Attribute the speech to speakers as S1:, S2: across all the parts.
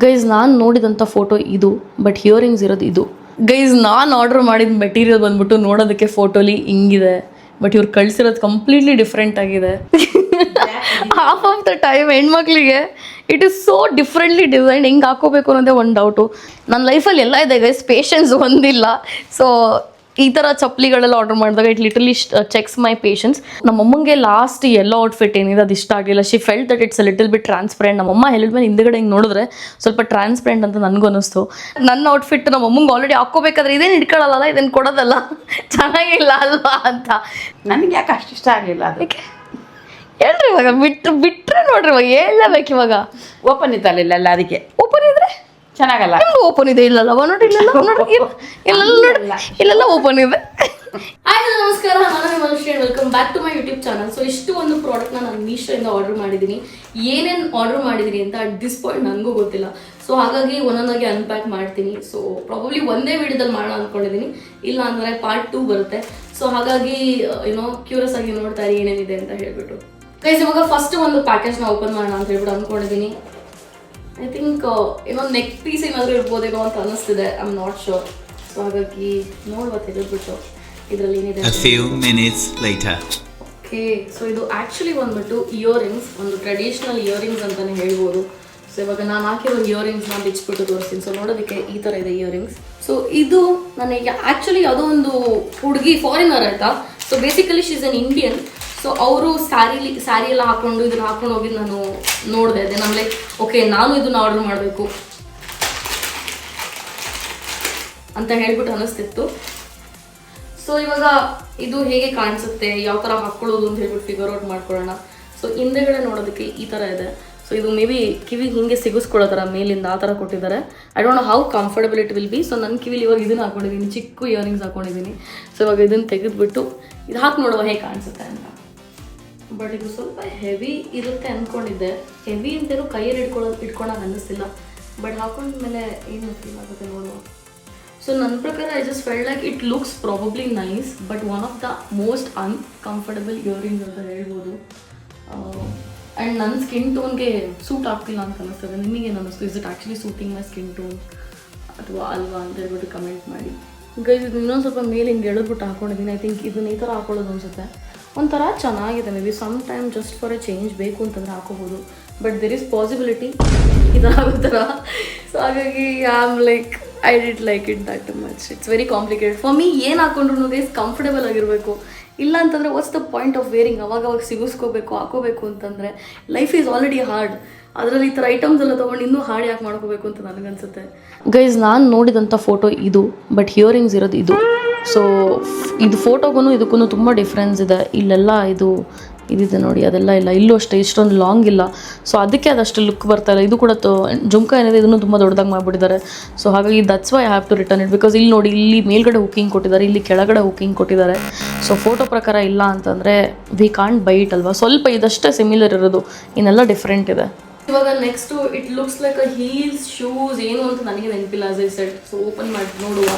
S1: Guys ನಾನು ನೋಡಿದಂಥ photo ಇದು, ಬಟ್ ಹಿಯರಿಂಗ್ಸ್ ಇರೋದು ಇದು. ಗೈಸ್ ನಾನು ಆರ್ಡರ್ ಮಾಡಿದ ಮೆಟೀರಿಯಲ್ ಬಂದ್ಬಿಟ್ಟು ನೋಡೋದಕ್ಕೆ ಫೋಟೋಲಿ ಹಿಂಗಿದೆ, ಬಟ್ ಇವ್ರು ಕಳಿಸಿರೋದು ಕಂಪ್ಲೀಟ್ಲಿ ಡಿಫ್ರೆಂಟ್ ಆಗಿದೆ. ಹಾಫ್ ಆಫ್ ದ ಟೈಮ್ ಹೆಣ್ಮಕ್ಳಿಗೆ it is so differently design, ಹೆಂಗೆ ಹಾಕೋಬೇಕು ಅನ್ನೋದೇ ಒಂದು ಡೌಟು. ನನ್ನ ಲೈಫಲ್ಲಿ ಎಲ್ಲ ಇದೆ ಗೈಸ್, ಪೇಷನ್ಸ್ ಒಂದಿಲ್ಲ. ಸೊ ಈ ಥರ ಚಪ್ಪಲಿಗಳೆಲ್ಲ ಆರ್ಡರ್ ಮಾಡಿದಾಗ it little checks my patience. ನಮ್ಮಮ್ಮಗೆ ಲಾಸ್ಟ್ ಎಲ್ಲೋ ಔಟ್ಫಿಟ್ ಏನಿದೆ ಅದು ಇಷ್ಟ ಆಗಲಿಲ್ಲ. She felt that it's little bit transparent. ನಮ್ಮಮ್ಮ ಹೇಳಿದ್ಮೇಲೆ ಹಿಂದ್ಗಡೆ ಹಿಂಗೆ ನೋಡಿದ್ರೆ ಸ್ವಲ್ಪ ಟ್ರಾನ್ಸ್ಪರೆಂಟ್ ಅಂತ ನನಗೂ ಅನ್ನಿಸ್ತು. ನನ್ನ ಔಟ್ಫಿಟ್ ನಮ್ಮಮ್ಮಗೆ ಆಲ್ರೆಡಿ ಹಾಕ್ಕೋಬೇಕಾದ್ರೆ ಇದೇನು ಇಟ್ಕೊಳ್ಳಲ್ಲ, ಇದನ್ನು ಕೊಡೋದಲ್ಲ, ಚೆನ್ನಾಗಿಲ್ಲ ಅಲ್ವಾ ಅಂತ.
S2: ನನಗೆ ಯಾಕೆ ಅಷ್ಟು ಇಷ್ಟ ಆಗಲಿಲ್ಲ ಅದಕ್ಕೆ.
S1: ಹೇಳ್ರಿ ಇವಾಗ ಬಿಟ್ರೆ ನೋಡ್ರಿ, ಇವಾಗ ಹೇಳಬೇಕು. ಇವಾಗ
S2: ಓಪನ್ ಇತ್ತಲ್ಲ ಇಲ್ಲೆಲ್ಲ, ಅದಕ್ಕೆ
S1: ಓಪನ್ ಇದ್ರೆ
S2: ಚೆನ್ನಾಗಲ್ಲ.
S1: ನಿಮ್ಗೆ ಓಪನ್ ಇದೆ, ಇಲ್ಲಲ್ಲ ನೋಡಿ, ಇಲ್ಲೆಲ್ಲ ಓಪನ್ ಇದೆ. ಆಯ್ತು, ನಮಸ್ಕಾರ, ನಾನು ನಿಮ್ಮ ಮನುಷ್ಯ, welcome back to my YouTube channel. So ಇಷ್ಟು ಒಂದು ಪ್ರಾಡಕ್ಟ್ನ ನಾನು ಮೀಶೋಯಿಂದ ಆರ್ಡರ್ ಮಾಡಿದ್ದೀನಿ. ಏನೇನು ಆರ್ಡರ್ ಮಾಡಿದ್ದೀನಿ ಅಂತ ಅಟ್ ದಿಸ್ ಪಾಯಿಂಟ್ ನನಗೂ ಗೊತ್ತಿಲ್ಲ. ಸೊ ಹಾಗಾಗಿ ಒಂದೊಂದಾಗಿ ಅನ್ಪ್ಯಾಕ್ ಮಾಡ್ತೀನಿ. ಸೊ ಪ್ರಾಬಬ್ಲಿ ಒಂದೇ ವಿಡಿಯೋದಲ್ಲಿ ಮಾಡೋಣ ಅಂದ್ಕೊಂಡಿದ್ದೀನಿ, ಇಲ್ಲ ಅಂದರೆ ಪಾರ್ಟ್ 2 ಬರುತ್ತೆ. ಸೊ ಹಾಗಾಗಿ ಏನೋ ಕ್ಯೂರಿಯಸ್ ಆಗಿ ನೋಡ್ತಾ ಇರಿ ಏನೇನಿದೆ ಅಂತ ಹೇಳ್ಬಿಟ್ಟು. ಗೈಸ್ ಇವಾಗ ಫಸ್ಟ್ ಒಂದು ಪ್ಯಾಕೇಜ್ನ ಓಪನ್ ಮಾಡೋಣ ಅಂತ ಹೇಳ್ಬಿಟ್ಟು ಅಂದ್ಕೊಂಡಿದ್ದೀನಿ. ಐ ಥಿಂಕ್ ಏನೋ ನೆಕ್ ಪೀಸ್ ಏನಾದರೂ ಇರ್ಬೋದೇನೋ ಅಂತ ಅನ್ನಿಸ್ತಿದೆ, I am not sure. So ಹಾಗಾಗಿ ನೋಡುವ ತೆಗೆದ್ಬಿಟ್ಟು ಇದರಲ್ಲಿ ಏನಿದೆ. ಓಕೆ, ಸೊ ಇದು ಆ್ಯಕ್ಚುಲಿ ಬಂದ್ಬಿಟ್ಟು ಇಯರಿಂಗ್ಸ್, ಒಂದು ಟ್ರೆಡಿಷ್ನಲ್ ಇಯರಿಂಗ್ಸ್ ಅಂತಲೇ ಹೇಳ್ಬೋದು. ಸೊ ಇವಾಗ ನಾನು ಹಾಕಿರೋ ಇಯರಿಂಗ್ಸ್ನ ಬಿಚ್ಚಿಬಿಟ್ಟು ತೋರಿಸ್ತೀನಿ. ಸೊ ನೋಡೋದಕ್ಕೆ ಈ ಥರ ಇದೆ ಇಯರಿಂಗ್ಸ್. ಸೊ ಇದು ನನಗೆ ಆ್ಯಕ್ಚುಲಿ ಯಾವುದೋ ಒಂದು ಹುಡುಗಿ ಫಾರಿನರ್ ಆಯಿತಾ. So basically she is an Indian. So ಅವರು ಸ್ಯಾರಿ ಎಲ್ಲ ಹಾಕೊಂಡು ಇದನ್ನ ಹಾಕೊಂಡು ಹೋಗಿ ನಾನು ನೋಡಿದೆ. ಅದೇ ನಮ್ಮ ಲೈಕ್ ಓಕೆ ನಾನು ಇದನ್ನ ಆರ್ಡರ್ ಮಾಡಬೇಕು ಅಂತ ಹೇಳ್ಬಿಟ್ಟು ಅನ್ನಿಸ್ತಿತ್ತು. ಸೊ ಇವಾಗ ಇದು ಹೇಗೆ ಕಾಣಿಸುತ್ತೆ, ಯಾವ ಥರ ಹಾಕ್ಕೊಳ್ಳೋದು ಅಂತ ಹೇಳ್ಬಿಟ್ಟು ಫಿಗರ್ ಔಟ್ ಮಾಡ್ಕೊಳ್ಳೋಣ. ಸೊ ಹಿಂದೆಗಡೆ ನೋಡೋದಕ್ಕೆ ಈ ಥರ ಇದೆ. ಸೊ ಇದು ಮೇ ಬಿ ಕಿವಿ ಹಿಂಗೆ ಸಿಗಿಸ್ಕೊಳ್ಳೋ ಥರ ಮೇಲಿಂದ ಆ ಥರ ಕೊಟ್ಟಿದ್ದಾರೆ. I don't know how comfortable it will be. So ನನ್ನ ಕಿವಿಲಿ ಇವಾಗ ಇದನ್ನು ಹಾಕೊಂಡಿದ್ದೀನಿ, ಚಿಕ್ಕ ಇಯರಿಂಗ್ಸ್ ಹಾಕೊಂಡಿದ್ದೀನಿ. ಸೊ ಇವಾಗ ಇದನ್ನು ತೆಗೆದುಬಿಟ್ಟು ಇದು ಹಾಕಿ ನೋಡುವ ಹೇಗೆ ಕಾಣಿಸುತ್ತೆ ಅಂತ. ಬಟ್ ಇದು ಸ್ವಲ್ಪ ಹೆವಿ ಇರುತ್ತೆ ಅಂದ್ಕೊಂಡಿದ್ದೆ. ಹೆವಿ ಅಂತೇನು ಕೈಯಲ್ಲಿ ಇಟ್ಕೊಳಕ್ಕೆ ಅನ್ನಿಸ್ತಿಲ್ಲ, ಬಟ್ ಹಾಕೊಂಡ್ಮೇಲೆ ಏನು ಫೀಲ್ ಆಗುತ್ತೆ ನೋಡುವ. ಸೊ ನನ್ನ ಪ್ರಕಾರ I just felt like it looks probably nice, but one of the most uncomfortable earrings ಅಂತ ಹೇಳ್ಬೋದು. ಆ್ಯಂಡ್ ನನ್ನ ಸ್ಕಿನ್ ಟೋನ್ಗೆ ಸೂಟ್ ಆಗ್ತಿಲ್ಲ ಅಂತ ಅನ್ನಿಸ್ತದೆ. ನಿಮಗೇನು ಅನ್ನಿಸ್ತು? Is it actually suiting my skin tone ಅಥವಾ ಅಲ್ವಾ ಅಂತ ಹೇಳ್ಬಿಟ್ಟು ಕಮೆಂಟ್ ಮಾಡಿ. ಗೈಸ್ ಇದು ಇನ್ನೊಂದು ಸ್ವಲ್ಪ ಮೇಲೆ ಹಿಂಗೆ ಎಳೆದ್ಬಿಟ್ಟು ಹಾಕೊಂಡಿದ್ದೀನಿ. ಐ ಥಿಂಕ್ ಇದನ್ನ ಈ ಥರ ಹಾಕೊಳ್ಳೋದು ಅನಿಸುತ್ತೆ. ಒಂಥರ ಚೆನ್ನಾಗಿದೆ. Maybe some time just for a change ಬೇಕು ಅಂತಂದರೆ ಹಾಕೋಬೋದು, ಬಟ್ ದೆರ್ ಇಸ್ ಪಾಸಿಬಿಲಿಟಿ ಇದಾಗೋ ಥರ. ಸೊ ಹಾಗಾಗಿ I am like I did like it that much. It's very complicated for me. ಏನು ಹಾಕೊಂಡ್ರು ಗೈಸ್ ಕಂಫರ್ಟಬಲ್ ಆಗಿರಬೇಕು. ಇಲ್ಲ ಅಂತಂದರೆ what's the point of wearing? ಅವಾಗವಾಗ ಸಿಗಿಸ್ಕೋಬೇಕು ಹಾಕೋಬೇಕು ಅಂತಂದರೆ ಲೈಫ್ ಈಸ್ ಆಲ್ರೆಡಿ ಹಾರ್ಡ್. ಅದರಲ್ಲಿ ಈ ಥರ ಐಟಮ್ಸ್ ಎಲ್ಲ ತೊಗೊಂಡು ಇನ್ನೂ ಹಾರ್ಡ್ ಯಾಕೆ ಮಾಡ್ಕೋಬೇಕು ಅಂತ ನನಗನ್ಸುತ್ತೆ. ಗೈಸ್ ನಾನು ನೋಡಿದಂಥ ಫೋಟೋ ಇದು, ಬಟ್ ಹಿಯರಿಂಗ್ಸ್ ಇರೋದು ಇದು. ಸೊ ಇದು ಫೋಟೋಗೂ ಇದಕ್ಕೂ ತುಂಬ ಡಿಫ್ರೆನ್ಸ್ ಇದೆ. ಇಲ್ಲೆಲ್ಲ ಇದಿದೆ ನೋಡಿ, ಅದೆಲ್ಲ ಇಲ್ಲ. ಇಲ್ಲೂ ಅಷ್ಟೇ ಇಷ್ಟೊಂದು ಲಾಂಗ್ ಇಲ್ಲ. ಸೊ ಅದಕ್ಕೆ ಅದಷ್ಟು ಲುಕ್ ಬರ್ತಾ ಇಲ್ಲ. ಇದು ಕೂಡ ಜುಮ್ಕ ಏನಿದೆ ಇದನ್ನು ತುಂಬ ದೊಡ್ಡದಾಗಿ ಮಾಡಿಬಿಟ್ಟಿದ್ದಾರೆ. ಸೊ ಹಾಗಾಗಿ that's why I have to return it. Because ಇಲ್ಲಿ ನೋಡಿ, ಇಲ್ಲಿ ಮೇಲ್ಗಡೆ ಹುಕ್ಕಿಂಗ್ ಕೊಟ್ಟಿದ್ದಾರೆ, ಇಲ್ಲಿ ಕೆಳಗಡೆ ಹುಕ್ಕಿಂಗ್ ಕೊಟ್ಟಿದ್ದಾರೆ. ಸೊ ಫೋಟೋ ಪ್ರಕಾರ ಇಲ್ಲ ಅಂತಂದರೆ ವಿ ಕಾಂಟ್ ಬೈ ಇಟ್ ಅಲ್ವಾ. ಸ್ವಲ್ಪ ಇದಷ್ಟೇ ಸಿಮಿಲರ್ ಇರೋದು, ಇನ್ನೆಲ್ಲ ಡಿಫ್ರೆಂಟ್ ಇದೆ. ಇವಾಗ next it looks like a heels, shoes ಏನು ಅಂತ ನನಗೆ ನೆನಪಿಲ್ಲ as I said. So open ಮಾಡಿ ನೋಡುವ.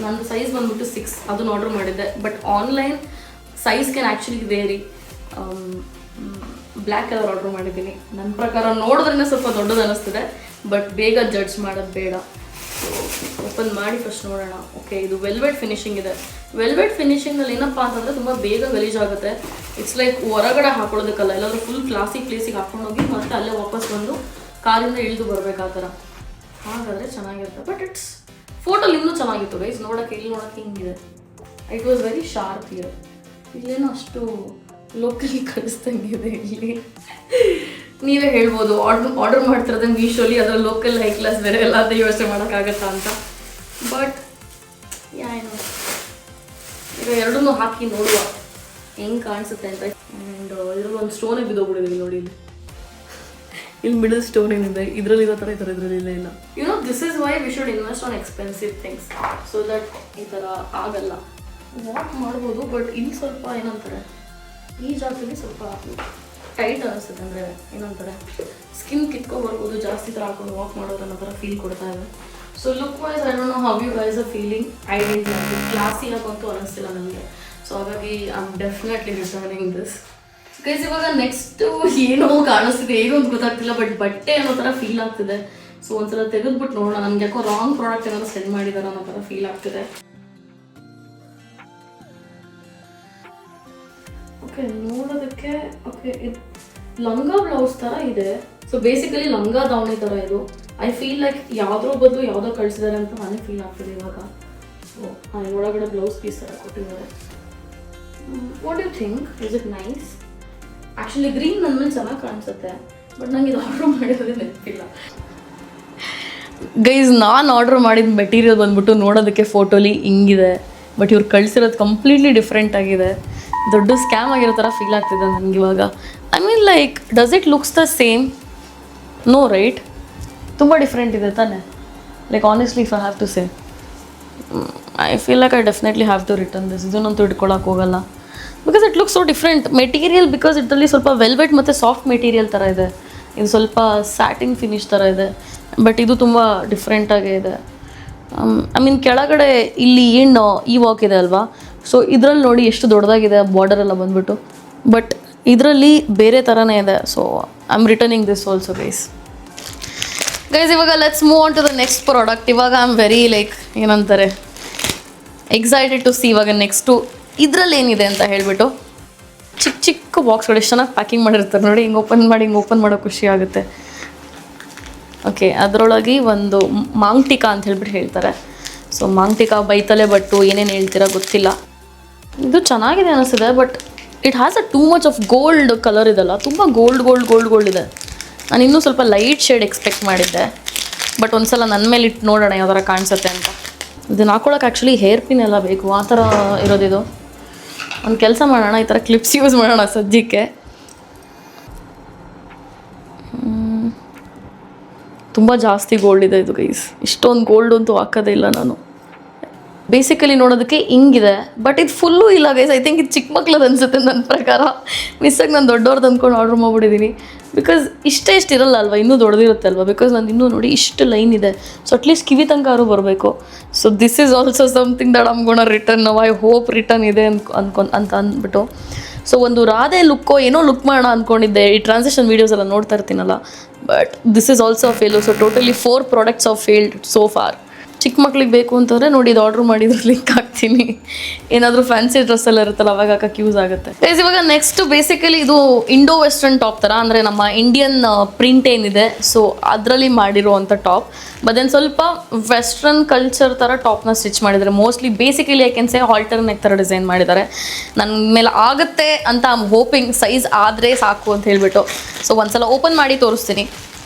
S1: ನಂದು ಸೈಜ್ ಬಂದ್ಬಿಟ್ಟು 6, ಅದನ್ನು ಆರ್ಡರ್ ಮಾಡಿದ್ದೆ. But online size can actually vary. Black colour order ಮಾಡಿದ್ದೀನಿ. ನನ್ನ ಪ್ರಕಾರ ನೋಡಿದ್ರೇ ಸ್ವಲ್ಪ ದೊಡ್ಡದು ಅನ್ನಿಸ್ತಿದೆ, ಬಟ್ ಬೇಗ ಜಡ್ಜ್ ಮಾಡೋದು ಬೇಡ. ಸೊ ಓಪನ್ ಮಾಡಿ ಫಸ್ಟ್ ನೋಡೋಣ. ಓಕೆ, ಇದು ವೆಲ್ವೆಟ್ ಫಿನಿಶಿಂಗ್ ಇದೆ. ವೆಲ್ವೆಟ್ ಫಿನಿಶಿಂಗಲ್ಲಿ ಏನಪ್ಪ ಅಂತಂದರೆ ತುಂಬ ಬೇಗ ಗಲೀಜಾಗುತ್ತೆ. ಇಟ್ಸ್ ಲೈಕ್ ಹೊರಗಡೆ ಹಾಕೊಳ್ಳೋದಕ್ಕಲ್ಲ, ಎಲ್ಲಾದರೂ ಫುಲ್ ಪ್ಲೇಸಿಗೆ ಹಾಕೊಂಡೋಗಿ ಮತ್ತೆ ಅಲ್ಲೇ ವಾಪಸ್ ಬಂದು ಕಾರಿಂದ ಇಳಿದು ಬರಬೇಕು ಆ ಥರ. ಹಾಗಾದರೆ ಚೆನ್ನಾಗಿರುತ್ತೆ. ಬಟ್ ಇಟ್ಸ್ ಫೋಟೋಲಿ ಇನ್ನೂ ಚೆನ್ನಾಗಿತ್ತು ಗೈಸ್. ನೋಡೋಕ್ಕೆ ಇಲ್ಲಿ ನೋಡೋಕ್ಕೆ ಹಿಂಗಿದೆ. It was very sharp year. ಇಲ್ಲೇನೋ ಅಷ್ಟು ಲೋಕಲಿ ಕಳಿಸ್ದಂಗಿದೆ. ಇಲ್ಲಿ ನೀವೇ ಹೇಳ್ಬೋದು, ಆರ್ಡರ್ ಮಾಡ್ತಿರೋದೇ ಮೀಶೋಲಿ, ಅದರ ಲೋಕಲ್ ಹೈ ಕ್ಲಾಸ್ ಬೇರೆ ಎಲ್ಲ ಅಂತ ಯೋಚನೆ ಮಾಡೋಕ್ಕಾಗತ್ತಾ ಅಂತ. ಬಟ್ ಏನು ಈಗ ಎರಡನ್ನೂ ಹಾಕಿ ನೋಡುವ ಹೆಂಗೆ ಕಾಣಿಸುತ್ತೆ ಅಂತ. ಆ್ಯಂಡ್ ಇದ್ರಲ್ಲಿ ಒಂದು ಸ್ಟೋನೇ ಬಿದ್ದೋಗ್ಬಿಟ್ಟಿದೆ ನೋಡಿ. ಇಲ್ಲಿ ಮಿಡಲ್ ಸ್ಟೋನ್ ಏನಿದೆ ಇದರಲ್ಲಿ ಇರೋ ಥರ ಈ ಥರ ಇದರಲ್ಲಿ ಇಲ್ಲ. This is why we should invest on expensive things, so that ಈ ಥರ ಆಗಲ್ಲ. ವಾಕ್ ಮಾಡ್ಬೋದು, ಬಟ್ ಇಲ್ಲಿ ಸ್ವಲ್ಪ ಏನಂತಾರೆ, ಈ ಜಾಗದಲ್ಲಿ ಸ್ವಲ್ಪ ಟೈಟ್ ಅನ್ನಿಸುತ್ತೆ. ಅಂದರೆ ಏನಂತಾರೆ, ಸ್ಕಿನ್ ಕಿತ್ಕೊಂಡ್ಬರ್ಬೋದು ಜಾಸ್ತಿ ಥರ ಹಾಕೊಂಡು ವಾಕ್ ಮಾಡೋದು ಅನ್ನೋ ಥರ ಫೀಲ್ ಕೊಡ್ತಾ ಇದೆ. So look wise I don't know how you guys are feeling. I did like it. Classy ಹಾಕಂತೂ ಅನ್ನಿಸ್ತಿಲ್ಲ ನನಗೆ. ಸೊ ಹಾಗಾಗಿ I am definitely returning this. Guys ಇವಾಗ ನೆಕ್ಸ್ಟು ಏನೋ ಕಾಣಿಸ್ತಿದೆ, ಏನೋ ಅಂತ ಗೊತ್ತಾಗ್ತಿಲ್ಲ, ಬಟ್ ಬಟ್ಟೆ ಅನ್ನೋ ಥರ ಫೀಲ್ ಆಗ್ತಿದೆ. ಸೊ ಒಂದ್ಸಲ ತೆಗೆದ್ಬಿಟ್ಟು ನೋಡೋಣ. ನಮ್ಗೆ ಯಾಕೋ ರಾಂಗ್ ಪ್ರಾಡಕ್ಟ್ ಏನಾದ್ರು ಸೆಂಡ್ ಮಾಡಿದಾರ ಅನ್ನೋ ಥರ ಫೀಲ್ ಆಗ್ತಿದೆ. ಓಕೆ, ನೋಡೋದಕ್ಕೆ ಓಕೆ ಇದು ಲಂಗ ಬ್ಲೌಸ್ ಥರ ಇದೆ. ಸೊ ಬೇಸಿಕಲಿ ಲಂಗ ದಾವಣಿ ಥರ ಇದು. ಐ ಫೀಲ್ ಲೈಕ್ ಯಾವುದ್ರ ಬದಲು ಯಾವುದೋ ಕಳಿಸಿದ್ದಾರೆ ಅಂತ ನನಗೆ ಫೀಲ್ ಆಗ್ತದೆ ಇವಾಗ. ಸೊ ಒಳಗಡೆ ಬ್ಲೌಸ್ ಪೀಸ್ ಥರ ಕೊಟ್ಟಿದ್ದಾರೆ. What you think, is it nice? Actually green ನನ್ನ ಮೇಲೆ ಚೆನ್ನಾಗಿ ಕಾಣಿಸುತ್ತೆ, ಬಟ್ ನಂಗೆ ಇದು ಆರ್ಡ್ರ್ ಮಾಡಿರೋದೇ ನೆನಪಿಲ್ಲ. ಗೈಸ್, ನಾನು ಆರ್ಡ್ರ್ ಮಾಡಿದ ಮೆಟೀರಿಯಲ್ ಬಂದ್ಬಿಟ್ಟು ನೋಡೋದಕ್ಕೆ ಫೋಟೋಲಿ ಹಿಂಗಿದೆ, ಬಟ್ ಇವ್ರು ಕಳಿಸಿರೋದು ಕಂಪ್ಲೀಟ್ಲಿ ಡಿಫ್ರೆಂಟ್ ಆಗಿದೆ. ದೊಡ್ಡ ಸ್ಕ್ಯಾಮ್ ಆಗಿರೋ ಥರ ಫೀಲ್ ಆಗ್ತಿದೆ ನನಗೆ ಇವಾಗ. I mean like, does it looks the same? No right, ತುಂಬ ಡಿಫ್ರೆಂಟ್ ಇದೆ ತಾನೆ. Like honestly if I have to say, I feel like I definitely have to return this. ಇದನ್ನಂತೂ ಇಟ್ಕೊಳಕ್ಕೆ ಹೋಗಲ್ಲ, because it looks so different. Material because ಇದರಲ್ಲಿ ಸ್ವಲ್ಪ velvet ಮತ್ತು soft material ಥರ ಇದೆ, ಇದು ಸ್ವಲ್ಪ ಸ್ಯಾಟಿನ್ ಫಿನಿಶ್ ಥರ ಇದೆ, ಬಟ್ ಇದು ತುಂಬ ಡಿಫ್ರೆಂಟಾಗೇ ಇದೆ. ಐ ಮೀನ್ ಕೆಳಗಡೆ ಇಲ್ಲಿ ಏನು ಈ ವಾಕ್ ಇದೆ ಅಲ್ವಾ, ಸೊ ಇದರಲ್ಲಿ ನೋಡಿ ಎಷ್ಟು ದೊಡ್ಡದಾಗಿದೆ ಬಾರ್ಡರ್ ಎಲ್ಲ ಬಂದ್ಬಿಟ್ಟು, ಬಟ್ ಇದರಲ್ಲಿ ಬೇರೆ ಥರನೇ ಇದೆ. So I am returning this also guys. ಇವಾಗ let's move on to the next product. ಇವಾಗ ಐ ಆಮ್ ವೆರಿ ಲೈಕ್ ಏನಂತಾರೆ ಎಕ್ಸೈಟೆಡ್ ಟು ಸಿ ಇವಾಗ ನೆಕ್ಸ್ಟು ಇದರಲ್ಲಿ ಏನಿದೆ ಅಂತ ಹೇಳಿಬಿಟ್ಟು. ಚಿಕ್ಕ ಚಿಕ್ಕ ಬಾಕ್ಸ್ಗಳು ಎಷ್ಟು ಚೆನ್ನಾಗಿ ಪ್ಯಾಕಿಂಗ್ ಮಾಡಿರ್ತಾರೆ ನೋಡಿ, ಹಿಂಗೆ ಓಪನ್ ಮಾಡೋ ಖುಷಿ ಆಗುತ್ತೆ. ಓಕೆ, ಅದರೊಳಗೆ ಒಂದು ಮಾಂಗ್ಟಿಕಾ ಅಂತ ಹೇಳ್ಬಿಟ್ಟು ಹೇಳ್ತಾರೆ. ಸೊ ಮಾಂಗ್ಟಿಕಾ ಬೈತಲೆ ಬಟ್ಟು ಏನೇನು ಹೇಳ್ತೀರಾ ಗೊತ್ತಿಲ್ಲ. ಇದು ಚೆನ್ನಾಗಿದೆ ಅನಿಸಿದೆ, but it has a too much of gold colour ಇದೆಲ್ಲ, ತುಂಬ ಗೋಲ್ಡ್ ಇದೆ. ನಾನು ಇನ್ನೂ ಸ್ವಲ್ಪ ಲೈಟ್ ಶೇಡ್ ಎಕ್ಸ್ಪೆಕ್ಟ್ ಮಾಡಿದ್ದೆ, ಬಟ್ ಒಂದ್ಸಲ ನನ್ನ ಮೇಲೆ ಇಟ್ಟು ನೋಡೋಣ ಯಾವ ಥರ ಕಾಣಿಸುತ್ತೆ ಅಂತ. ಇದನ್ನು ಹಾಕೊಳ್ಳೋಕೆ ಆ್ಯಕ್ಚುಲಿ ಹೇರ್ ಪಿನ್ ಎಲ್ಲ ಬೇಕು, ಆ ಥರ ಇರೋದಿದು. ಒಂದು ಕೆಲಸ ಮಾಡೋಣ, ಈ ಥರ ಕ್ಲಿಪ್ಸ್ ಯೂಸ್ ಮಾಡೋಣ ಸದ್ಯಕ್ಕೆ. ತುಂಬ ಜಾಸ್ತಿ ಗೋಲ್ಡ್ ಇದೆ ಇದು ಗೈಸ್, ಇಷ್ಟೊಂದು ಗೋಲ್ಡ್ ಅಂತೂ ಹಾಕೋದೇ ಇಲ್ಲ ನಾನು. ಬೇಸಿಕಲಿ ನೋಡೋದಕ್ಕೆ ಹಿಂಗಿದೆ, ಬಟ್ ಇದು ಫುಲ್ಲು ಇಲ್ಲ ಗೈಸ್. ಐ ಥಿಂಕ್ ಇದು ಚಿಕ್ಕ ಮಕ್ಳದ್ದು ಅನಿಸುತ್ತೆ ನನ್ನ ಪ್ರಕಾರ. ಮಿಸ್ಸಾಗಿ ನಾನು ದೊಡ್ಡವ್ರದ್ದು ಅಂದ್ಕೊಂಡು ಆರ್ಡ್ರ್ ಮಾಡ್ಬಿಟ್ಟಿದ್ದೀನಿ, ಬಿಕಾಸ್ ಇಷ್ಟೇ ಇರಲ್ಲ ಅಲ್ವಾ, ಇನ್ನೂ ದೊಡ್ಡದಿರುತ್ತೆ ಅಲ್ವಾ. ಬಿಕಾಸ್ ನಾನು ಇನ್ನೂ ನೋಡಿ ಇಷ್ಟು ಲೈನ್ ಇದೆ, ಸೊ ಅಟ್ಲೀಸ್ಟ್ ಕಿವಿ ತನಕ ಅವರು ಬರಬೇಕು. So this is also something that I'm gonna return. I hope return ಇದೆ ಅಂತ ಅಂದ್ಬಿಟ್ಟು. ಸೊ ಒಂದು ರಾಧೆ ಲುಕ್ಕೋ ಏನೋ ಲುಕ್ ಮಾಡೋಣ ಅಂದ್ಕೊಂಡಿದ್ದೆ, ಈ ಟ್ರಾನ್ಸಿಷನ್ ವೀಡಿಯೋಸ್ ಎಲ್ಲ ನೋಡ್ತಾ ಇರ್ತೀನಲ್ಲ, but this is also a fail. So totally 4 products of failed so far. ಚಿಕ್ಕ ಮಕ್ಳಿಗೆ ಬೇಕು ಅಂತಂದರೆ ನೋಡಿ, ಇದು ಆರ್ಡ್ರ್ ಮಾಡಿದ್ರೆ ಲಿಂಕ್ ಹಾಕ್ತೀನಿ. ಏನಾದರೂ ಫ್ಯಾನ್ಸಿ ಡ್ರೆಸ್ ಎಲ್ಲ ಇರುತ್ತಲ್ಲ ಅವಾಗ ಹಾಕಕ್ಕೆ ಯೂಸ್ ಆಗುತ್ತೆ. ಇವಾಗ ನೆಕ್ಸ್ಟ್ ಬೇಸಿಕಲಿ ಇದು ಇಂಡೋ ವೆಸ್ಟರ್ನ್ ಟಾಪ್ ಥರ, ಅಂದರೆ ನಮ್ಮ ಇಂಡಿಯನ್ ಪ್ರಿಂಟ್ ಏನಿದೆ ಸೊ ಅದರಲ್ಲಿ ಮಾಡಿರುವಂಥ ಟಾಪ್. ಬಟ್ ದೆನ್ ಸ್ವಲ್ಪ ವೆಸ್ಟ್ರನ್ ಕಲ್ಚರ್ ಥರ ಟಾಪ್ನ ಸ್ಟಿಚ್ ಮಾಡಿದ್ದಾರೆ. Mostly basically I can say halter neck ಥರ ಡಿಸೈನ್ ಮಾಡಿದ್ದಾರೆ. ನನ್ನ ಮೇಲೆ ಆಗುತ್ತೆ ಅಂತ ಐ ಆಮ್ ಹೋಪಿಂಗ್, ಸೈಜ್ ಆದರೆ ಸಾಕು ಅಂತ ಹೇಳಿಬಿಟ್ಟು. ಸೊ ಒಂದ್ಸಲ ಓಪನ್ ಮಾಡಿ ತೋರಿಸ್ತೀನಿ.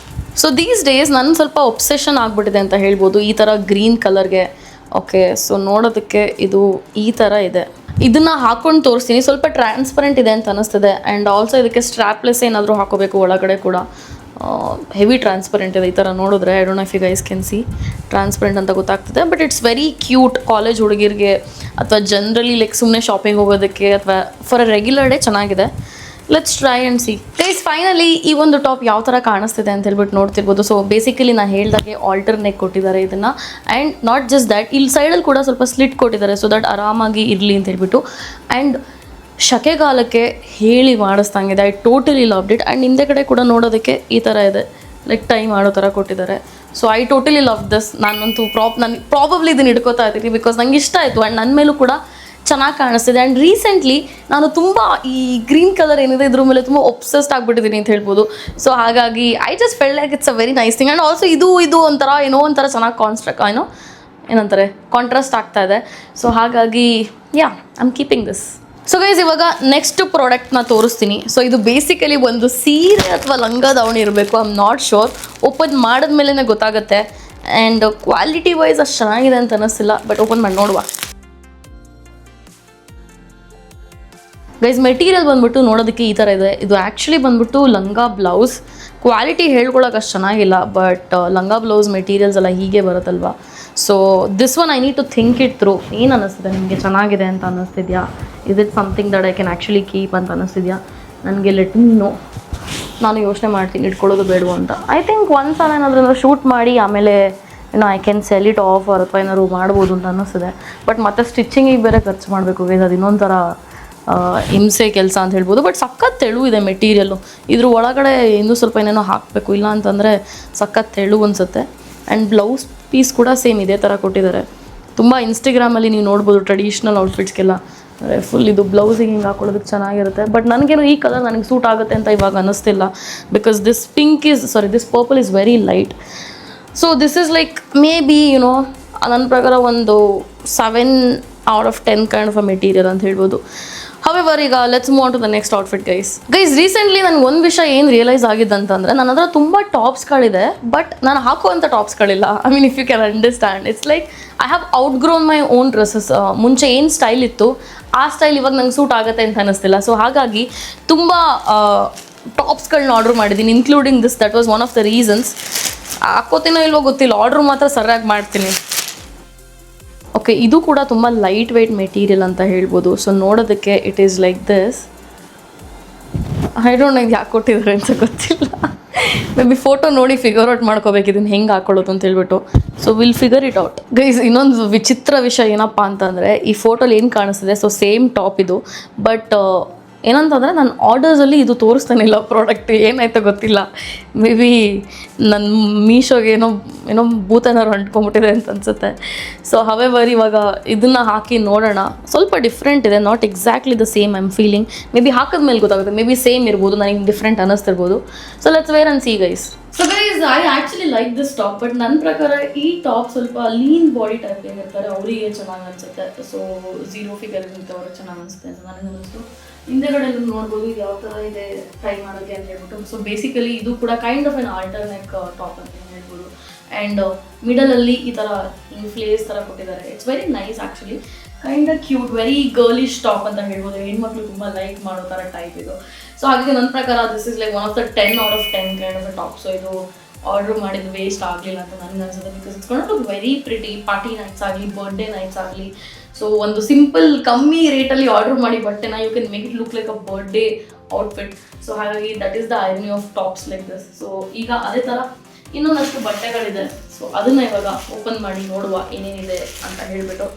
S1: ಸೊ ದೀಸ್ ಡೇಸ್ ನನ್ನ ಸ್ವಲ್ಪ ಒಬ್ಸೆಷನ್ ಆಗಿಬಿಟ್ಟಿದೆ ಅಂತ ಹೇಳ್ಬೋದು ಈ ಥರ ಗ್ರೀನ್ ಕಲರ್ಗೆ. ಓಕೆ, ಸೊ ನೋಡೋದಕ್ಕೆ ಇದು ಈ ಥರ ಇದೆ. ಇದನ್ನು ಹಾಕ್ಕೊಂಡು ತೋರಿಸ್ತೀನಿ. ಸ್ವಲ್ಪ ಟ್ರಾನ್ಸ್ಪರೆಂಟ್ ಇದೆ ಅಂತ ಅನ್ನಿಸ್ತಿದೆ. ಆ್ಯಂಡ್ ಆಲ್ಸೋ ಇದಕ್ಕೆ ಸ್ಟ್ರ್ಯಾಪ್ಲೆಸ್ ಏನಾದರೂ ಹಾಕೋಬೇಕು, ಒಳಗಡೆ ಕೂಡ ಹೆವಿ ಟ್ರಾನ್ಸ್ಪರೆಂಟ್ ಇದೆ. ಈ ಥರ ನೋಡಿದ್ರೆ I don't know if you guys can see, transparent ಅಂತ ಗೊತ್ತಾಗ್ತದೆ. But it's very cute college ಹುಡುಗಿರಿಗೆ, ಅಥವಾ ಜನರಲಿ ಲೈಕ್ ಸುಮ್ಮನೆ ಶಾಪಿಂಗ್ ಹೋಗೋದಕ್ಕೆ, ಅಥವಾ ಫಾರ್ ಅ ರೆಗ್ಯುಲರ್ ಡೇ ಚೆನ್ನಾಗಿದೆ. Let's try and see guys. Finally ಈ ಒಂದು ಟಾಪ್ ಯಾವ ಥರ ಕಾಣಿಸ್ತಿದೆ ಅಂತ ಹೇಳ್ಬಿಟ್ಟು ನೋಡ್ತಿರ್ಬೋದು. ಸೊ ಬೇಸಿಕಲಿ ನಾನು ಹೇಳ್ದಾಗೆ ಆಲ್ಟರ್ ನೆಕ್ ಕೊಟ್ಟಿದ್ದಾರೆ ಇದನ್ನು. ಆ್ಯಂಡ್ ನಾಟ್ ಜಸ್ಟ್ ದ್ಯಾಟ್, ಇಲ್ಲಿ ಸೈಡಲ್ಲಿ ಕೂಡ ಸ್ವಲ್ಪ ಸ್ಲಿಟ್ ಕೊಟ್ಟಿದ್ದಾರೆ, ಸೊ ದಟ್ ಆರಾಮಾಗಿ ಇರಲಿ ಅಂತ ಹೇಳ್ಬಿಟ್ಟು. ಆ್ಯಂಡ್ ಶಕೆಗಾಲಕ್ಕೆ ಹೇಳಿ ಮಾಡಿಸ್ದಂಗಿದೆ. I totally loved it. And ಹಿಂದೆ ಕಡೆ ಕೂಡ ನೋಡೋದಕ್ಕೆ ಈ ಥರ ಇದೆ, ಲೈಕ್ ಟೈ ಮಾಡೋ ಥರ ಕೊಟ್ಟಿದ್ದಾರೆ. So I totally love this. ನಾನಂತೂ ನಾನು ಪ್ರಾಬಬ್ಲಿ ಇದನ್ನು ಹಿಡ್ಕೋತಾ ಇದ್ದೀನಿ, ಬಿಕಾಸ್ ನಂಗೆ ಇಷ್ಟ ಆಯಿತು. ಆ್ಯಂಡ್ ನನ್ನ ಮೇಲೂ ಕೂಡ ಚೆನ್ನಾಗಿ ಕಾಣಿಸ್ತಿದೆ. ಆ್ಯಂಡ್ ರೀಸೆಂಟ್ಲಿ ನಾನು ತುಂಬ ಈ ಗ್ರೀನ್ ಕಲರ್ ಏನಿದೆ ಇದ್ರ ಮೇಲೆ ತುಂಬ ಒಬ್ಸೆಸ್ಡ್ ಆಗಿಬಿಟ್ಟಿದ್ದೀನಿ ಅಂತ ಹೇಳ್ಬೋದು. ಸೊ ಹಾಗಾಗಿ I just felt like it's a very nice thing. And also ಇದು ಒಂಥರ ಒಂಥರ ಚೆನ್ನಾಗಿ ಏನಂತಾರೆ ಕಾಂಟ್ರಾಸ್ಟ್ ಆಗ್ತಾ ಇದೆ. ಸೊ ಹಾಗಾಗಿ I am keeping this. So guys, ಇವಾಗ ನೆಕ್ಸ್ಟ್ ಪ್ರಾಡಕ್ಟ್ನ ತೋರಿಸ್ತೀನಿ. ಸೊ ಇದು ಬೇಸಿಕಲಿ ಒಂದು ಸೀರೆ ಅಥವಾ ಲಂಗ ದಾವಣಿ ಇರಬೇಕು, I am not sure. Open ಮಾಡಿದ್ಮೇಲೆ ಗೊತ್ತಾಗುತ್ತೆ. ಆ್ಯಂಡ್ ಕ್ವಾಲಿಟಿ ವೈಸ್ ಅಷ್ಟು ಚೆನ್ನಾಗಿದೆ ಅಂತ ಅನ್ನಿಸ್ತಿಲ್ಲ, ಬಟ್ ಓಪನ್ ಮಾಡಿ ನೋಡುವ. ಗೈಸ್, ಮೆಟೀರಿಯಲ್ ಬಂದ್ಬಿಟ್ಟು ನೋಡೋದಕ್ಕೆ ಈ ಥರ ಇದೆ. ಇದು ಆ್ಯಕ್ಚುಲಿ ಬಂದ್ಬಿಟ್ಟು ಲಂಗ ಬ್ಲೌಸ್. ಕ್ವಾಲಿಟಿ ಹೇಳ್ಕೊಳಕ್ಕೆ ಅಷ್ಟು ಚೆನ್ನಾಗಿಲ್ಲ, ಬಟ್ ಲಂಗ ಬ್ಲೌಸ್ ಮೆಟೀರಿಯಲ್ಸ್ ಎಲ್ಲ ಹೀಗೆ ಬರುತ್ತಲ್ವ. So this one I need to think it through. ಏನು ಅನ್ನಿಸ್ತಿದೆ ನಿಮಗೆ, ಚೆನ್ನಾಗಿದೆ ಅಂತ ಅನ್ನಿಸ್ತಿದ್ಯಾ? Is it something that I can actually keep ಅಂತ ಅನ್ನಿಸ್ತಿದ್ಯಾ? ನನಗೆ ಲೆಟ್ ಮೀ ನೋ. ನಾನು ಯೋಚನೆ ಮಾಡ್ತೀನಿ ಇಟ್ಕೊಳ್ಳೋದು ಬೇಡವು ಅಂತ. ಐ ಥಿಂಕ್ ಒಂದ್ಸಲ ಏನಾದರೂ ಶೂಟ್ ಮಾಡಿ ಆಮೇಲೆ I can sell it off ಅಥವಾ ಏನಾದ್ರು ಮಾಡ್ಬೋದು ಅಂತ ಅನ್ನಿಸ್ತಿದೆ. ಬಟ್ ಮತ್ತೆ ಸ್ಟಿಚಿಂಗಿಗೆ ಬೇರೆ ಖರ್ಚು ಮಾಡಬೇಕು ಗೈಸ್, ಅದು ಇನ್ನೊಂಥರ ಹಿಂಸೆ ಕೆಲಸ ಅಂತ ಹೇಳ್ಬೋದು. ಬಟ್ ಸಖತ್ ತೆಳು ಇದೆ ಮೆಟೀರಿಯಲ್ಲು. ಇದ್ರ ಒಳಗಡೆ ಇನ್ನೂ ಸ್ವಲ್ಪ ಏನೇನೋ ಹಾಕಬೇಕು, ಇಲ್ಲ ಅಂತಂದರೆ ಸಖತ್ ತೆಳು ಅನಿಸುತ್ತೆ. ಆ್ಯಂಡ್ ಬ್ಲೌಸ್ ಪೀಸ್ ಕೂಡ ಸೇಮ್ ಇದೇ ಥರ ಕೊಟ್ಟಿದ್ದಾರೆ. ತುಂಬ ಇನ್ಸ್ಟಾಗ್ರಾಮಲ್ಲಿ ನೀವು ನೋಡ್ಬೋದು ಟ್ರೆಡಿಷ್ನಲ್ ಔಟ್ಫಿಟ್ಸ್ಗೆಲ್ಲ ಫುಲ್ ಇದು ಬ್ಲೌಸಿಗೆ ಹಿಂಗೆ ಹಾಕೊಳ್ಳೋದಕ್ಕೆ ಚೆನ್ನಾಗಿರುತ್ತೆ. ಬಟ್ ನನಗೇನು ಈ ಕಲರ್ ನನಗೆ ಸೂಟ್ ಆಗುತ್ತೆ ಅಂತ ಇವಾಗ ಅನ್ನಿಸ್ತಿಲ್ಲ, because this this purple is very light. So this is like maybe ನನ್ನ ಪ್ರಕಾರ ಒಂದು 7 out of 10 kind of a material ಅಂತ ಹೇಳ್ಬೋದು. ಹವೆವರ್ ಈಗ let's move on to the next outfit guys. Recently ನನಗೆ ಒಂದು ವಿಷಯ ಏನು ರಿಯಲೈಸ್ ಆಗಿದ್ದಂತಂದರೆ, ನನ್ನ ಹತ್ರ ತುಂಬ ಟಾಪ್ಸ್ಗಳಿದೆ, ಬಟ್ ನಾನು ಹಾಕುವಂಥ ಟಾಪ್ಸ್ಗಳಿಲ್ಲ. I mean if you can understand, it's like I have outgrown my own dresses. ಮುಂಚೆ ಏನು ಸ್ಟೈಲ್ ಇತ್ತು ಆ ಸ್ಟೈಲ್ ಇವಾಗ ನಂಗೆ ಸೂಟ್ ಆಗುತ್ತೆ ಅಂತ ಅನ್ನಿಸ್ತಿಲ್ಲ. ಸೊ ಹಾಗಾಗಿ ತುಂಬ ಟಾಪ್ಸ್ಗಳನ್ನ ಆರ್ಡ್ರ್ ಮಾಡಿದ್ದೀನಿ, including this. That was one of the reasons. ಹಾಕೋತೀನೋ ಇಲ್ವೋ ಗೊತ್ತಿಲ್ಲ, ಆರ್ಡ್ರ್ ಮಾತ್ರ ಸರಿಯಾಗಿ ಮಾಡ್ತೀನಿ. ಓಕೆ, ಇದು ಕೂಡ ತುಂಬ ಲೈಟ್ ವೆಯ್ಟ್ ಮೆಟೀರಿಯಲ್ ಅಂತ ಹೇಳ್ಬೋದು. ಸೊ ನೋಡೋದಕ್ಕೆ it is like this. I don't ನಂಗೆ ಯಾಕೆ ಕೊಟ್ಟಿದ್ದಾರೆ ಅಂತ ಗೊತ್ತಿಲ್ಲ. ಮೇ ಬಿ ಫೋಟೋ ನೋಡಿ ಫಿಗರ್ ಔಟ್ ಮಾಡ್ಕೋಬೇಕು ಇದನ್ನು ಹೆಂಗೆ ಹಾಕೊಳ್ಳೋದು ಅಂತ ಹೇಳ್ಬಿಟ್ಟು. So will figure it out guys. ಇನ್ನೊಂದು ವಿಚಿತ್ರ ವಿಷಯ ಏನಪ್ಪ ಅಂತಂದರೆ, ಈ ಫೋಟೋಲಿ ಏನು ಕಾಣಿಸ್ತಿದೆ, ಸೊ ಸೇಮ್ ಟಾಪ್ ಇದು. ಬಟ್ ಏನಂತಂದರೆ ನನ್ನ ಆರ್ಡರ್ಸಲ್ಲಿ ಇದು ತೋರಿಸ್ತಾನಿಲ್ಲ ಪ್ರಾಡಕ್ಟ್, ಏನಾಯ್ತೋ ಗೊತ್ತಿಲ್ಲ. ಮೇ ಬಿ ನನ್ನ ಮೀಶೋಗೆ ಏನೋ ಭೂತನಾರು ಅಂಟ್ಕೊಂಬಿಟ್ಟಿದೆ ಅಂತ ಅನಿಸುತ್ತೆ. ಸೊ ಹವೆವರ್ ಇವಾಗ ಇದನ್ನು ಹಾಕಿ ನೋಡೋಣ. ಸ್ವಲ್ಪ ಡಿಫ್ರೆಂಟ್ ಇದೆ, not exactly the same I am feeling. Maybe ಹಾಕಿದ ಮೇಲೆ ಗೊತ್ತಾಗುತ್ತೆ, ಮೇ ಬಿ ಸೇಮ್ ಇರ್ಬೋದು, ನನಗೆ ಡಿಫ್ರೆಂಟ್ ಅನ್ನಿಸ್ತಿರ್ಬೋದು. So let's wear and see guys. So guys, I actually like this top. But ನನ್ನ ಪ್ರಕಾರ ಈ ಟಾಪ್ ಸ್ವಲ್ಪ ಲೀನ್ ಬಾಡಿ ಟೈಪ್ ಏನಿರ್ತಾರೆ ಅವರಿಗೆ ಚೆನ್ನಾಗಿ ಅನಿಸುತ್ತೆ. ಸೊ 0 ಫಿಗರ್ ಅವ್ರಿಗೆ ಚೆನ್ನಾಗಿ ಅನಿಸುತ್ತೆ ಅಂತ ನನಗೆ ಅನ್ನಿಸ್ತು. ಹಿಂದೆಗಡೆ ನೋಡ್ಬೋದು ಇದು ಯಾವ ಥರ ಇದೆ ಟ್ರೈ ಮಾಡೋಕ್ಕೆ ಅಂತ ಹೇಳ್ಬಿಟ್ಟು. ಸೊ ಬೇಸಿಕಲಿ ಇದು ಕೂಡ kind of N alternate top ಅಂತ ಹೇಳ್ಬೋದು. ಆ್ಯಂಡ್ ಮಿಡಲಲ್ಲಿ ಈ ಥರ ಹಿಂಗೆ ಫ್ಲೇಸ್ ಥರ ಕೊಟ್ಟಿದ್ದಾರೆ. It's very nice actually, kind of cute, very girlish top ಅಂತ ಹೇಳ್ಬೋದು. ಹೆಣ್ಮಕ್ಳು ತುಂಬ ಲೈಕ್ ಮಾಡೋ ಥರ ಟೈಪ್ ಇದು. ಸೊ ಹಾಗಾಗಿ ನನ್ನ ಪ್ರಕಾರ this is like one of the 10 out of 10 kind of a top. So ಇದು ಆರ್ಡರ್ ಮಾಡಿದ್ದು ವೇಸ್ಟ್ ಆಗಲಿಲ್ಲ ಅಂತ ನನಗೆ ಅನ್ಸುತ್ತೆ, because it's gonna look very pretty. Party nights ಆಗಲಿ, ಬರ್ಡೇ ನೈಟ್ಸ್ ಆಗಲಿ, ಸೊ ಒಂದು ಸಿಂಪಲ್ ಕಮ್ಮಿ ರೇಟಲ್ಲಿ ಆರ್ಡರ್ ಮಾಡಿ ಬಟ್ಟೆನ you can make it look like a birthday outfit. So ಹಾಗಾಗಿ that is the irony of tops like this. So ಈಗ ಅದೇ ಥರ ಇನ್ನೊಂದಷ್ಟು ಬಟ್ಟೆಗಳಿದೆ. ಸೊ ಅದನ್ನು ಇವಾಗ ಓಪನ್ ಮಾಡಿ ನೋಡುವ ಏನೇನಿದೆ ಅಂತ ಹೇಳಿಬಿಟ್ಟು.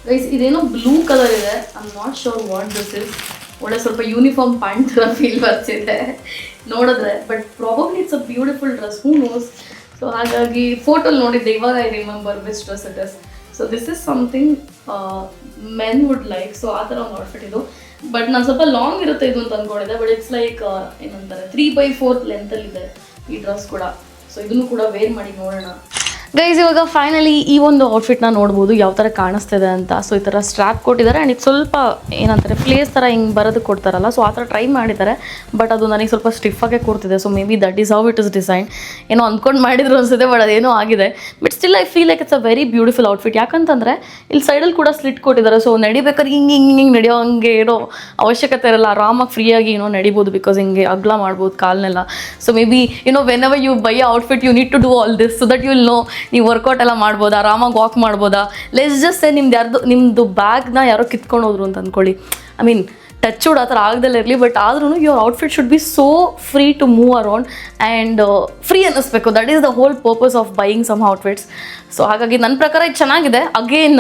S1: ಗೈಸ್, ಇದೇನೋ ಬ್ಲೂ ಕಲರ್ ಇದೆ. I am not sure what this is. ಒಳ್ಳೆ ಸ್ವಲ್ಪ ಯೂನಿಫಾರ್ಮ್ ಪ್ಯಾಂಟ್ ಥರ ಫೀಲ್ ಬರ್ತಿದೆ ನೋಡಿದ್ರೆ, but probably it's a beautiful dress, who knows. So ಹಾಗಾಗಿ ಫೋಟೋಲ್ಲಿ ನೋಡಿದ್ದೆ, ಇವಾಗ I remember which dress it is. So this is something men would like. So ಆ ಥರ ಒಂದು ಔಟ್ಫಿಟ್ ಇದು. ಬಟ್ ನಾನು ಸ್ವಲ್ಪ ಲಾಂಗ್ ಇರುತ್ತೆ ಇದು ಅಂತ ಅಂದ್ಕೊಂಡಿದ್ದೆ, ಬಟ್ ಇಟ್ಸ್ ಲೈಕ್ ಏನಂತಾರೆ 3/4 ಲೆಂತಲ್ಲಿದೆ ಈ ಡ್ರೆಸ್ ಕೂಡ. ಸೊ ಇದನ್ನು ಕೂಡ ವೇರ್ ಮಾಡಿ ನೋಡೋಣ. ಗೈಸ್, ಇವಾಗ ಫೈನಲಿ ಈ ಒಂದು ಔಟ್ಫಿಟ್ನ ನೋಡ್ಬೋದು ಯಾವ ಥರ ಕಾಣಿಸ್ತಿದೆ ಅಂತ. ಸೊ ಈ ಥರ ಸ್ಟ್ರ್ಯಾಪ್ ಕೊಟ್ಟಿದ್ದಾರೆ ಆ್ಯಂಡ್ ಇದು ಸ್ವಲ್ಪ ಏನಂತಾರೆ ಫ್ಲೇಸ್ ಥರ ಹಿಂಗೆ ಬರೋದಕ್ಕೆ ಕೊಡ್ತಾರಲ್ಲ, ಸೊ ಆ ಥರ ಟ್ರೈ ಮಾಡಿದ್ದಾರೆ. ಬಟ್ ಅದು ನನಗೆ ಸ್ವಲ್ಪ ಸ್ಟಿಫಾಗೆ ಕೊಡ್ತಿದೆ. So may be that is how it is design. ಏನೋ ಅಂದ್ಕೊಂಡು ಮಾಡಿದ್ರು ಅನ್ಸುತ್ತೆ, ಬಟ್ ಅದೇನೋ ಆಗಿದೆ. But still I feel like it's a very beautiful outfit. ಯಾಕಂತಂದರೆ ಇಲ್ಲಿ ಸೈಡಲ್ಲಿ ಕೂಡ ಸ್ಲಿಟ್ ಕೊಟ್ಟಿದ್ದಾರೆ. ಸೊ ನಡಿಬೇಕಾದ್ರೆ ಹಿಂಗೆ ನಡೆಯೋ ಹಂಗೆ ಏನೋ ಅವಶ್ಯಕತೆ ಇರಲ್ಲ, ಆರಾಮಾಗಿ ಫ್ರೀಯಾಗಿ ನಡಿಬೋದು, ಬಿಕಾಸ್ ಹಿಂಗೆ ಅಗ್ಲ ಮಾಡ್ಬೋದು ಕಾಲನ್ನೆಲ್ಲ. So maybe whenever you buy a outfit you need to do all this, so that you will know ನೀವು ವರ್ಕೌಟ್ ಎಲ್ಲ ಮಾಡ್ಬೋದಾ, ಆರಾಮಾಗಿ ವಾಕ್ ಮಾಡ್ಬೋದಾ. ಲೆಟ್ಸ್ ಜಸ್ಟ್ ಸೇ ನಿಮ್ಮದು ಬ್ಯಾಗ್ನ ಯಾರೋ ಕಿತ್ಕೊಂಡು ಹೋದ್ರು ಅಂತ ಅಂದ್ಕೊಳ್ಳಿ. ಐ ಮೀನ್ ಟಚ್ ವುಡ್ ಆ ಥರ ಆಗದಲ್ಲೇ ಇರಲಿ, ಬಟ್ ಆದ್ರೂ your outfit should be so free to move around and free ಅನ್ನಿಸ್ಬೇಕು. That is the whole purpose of buying some outfits. So ಹಾಗಾಗಿ ನನ್ನ ಪ್ರಕಾರ ಇದು ಚೆನ್ನಾಗಿದೆ. ಅಗೇನ್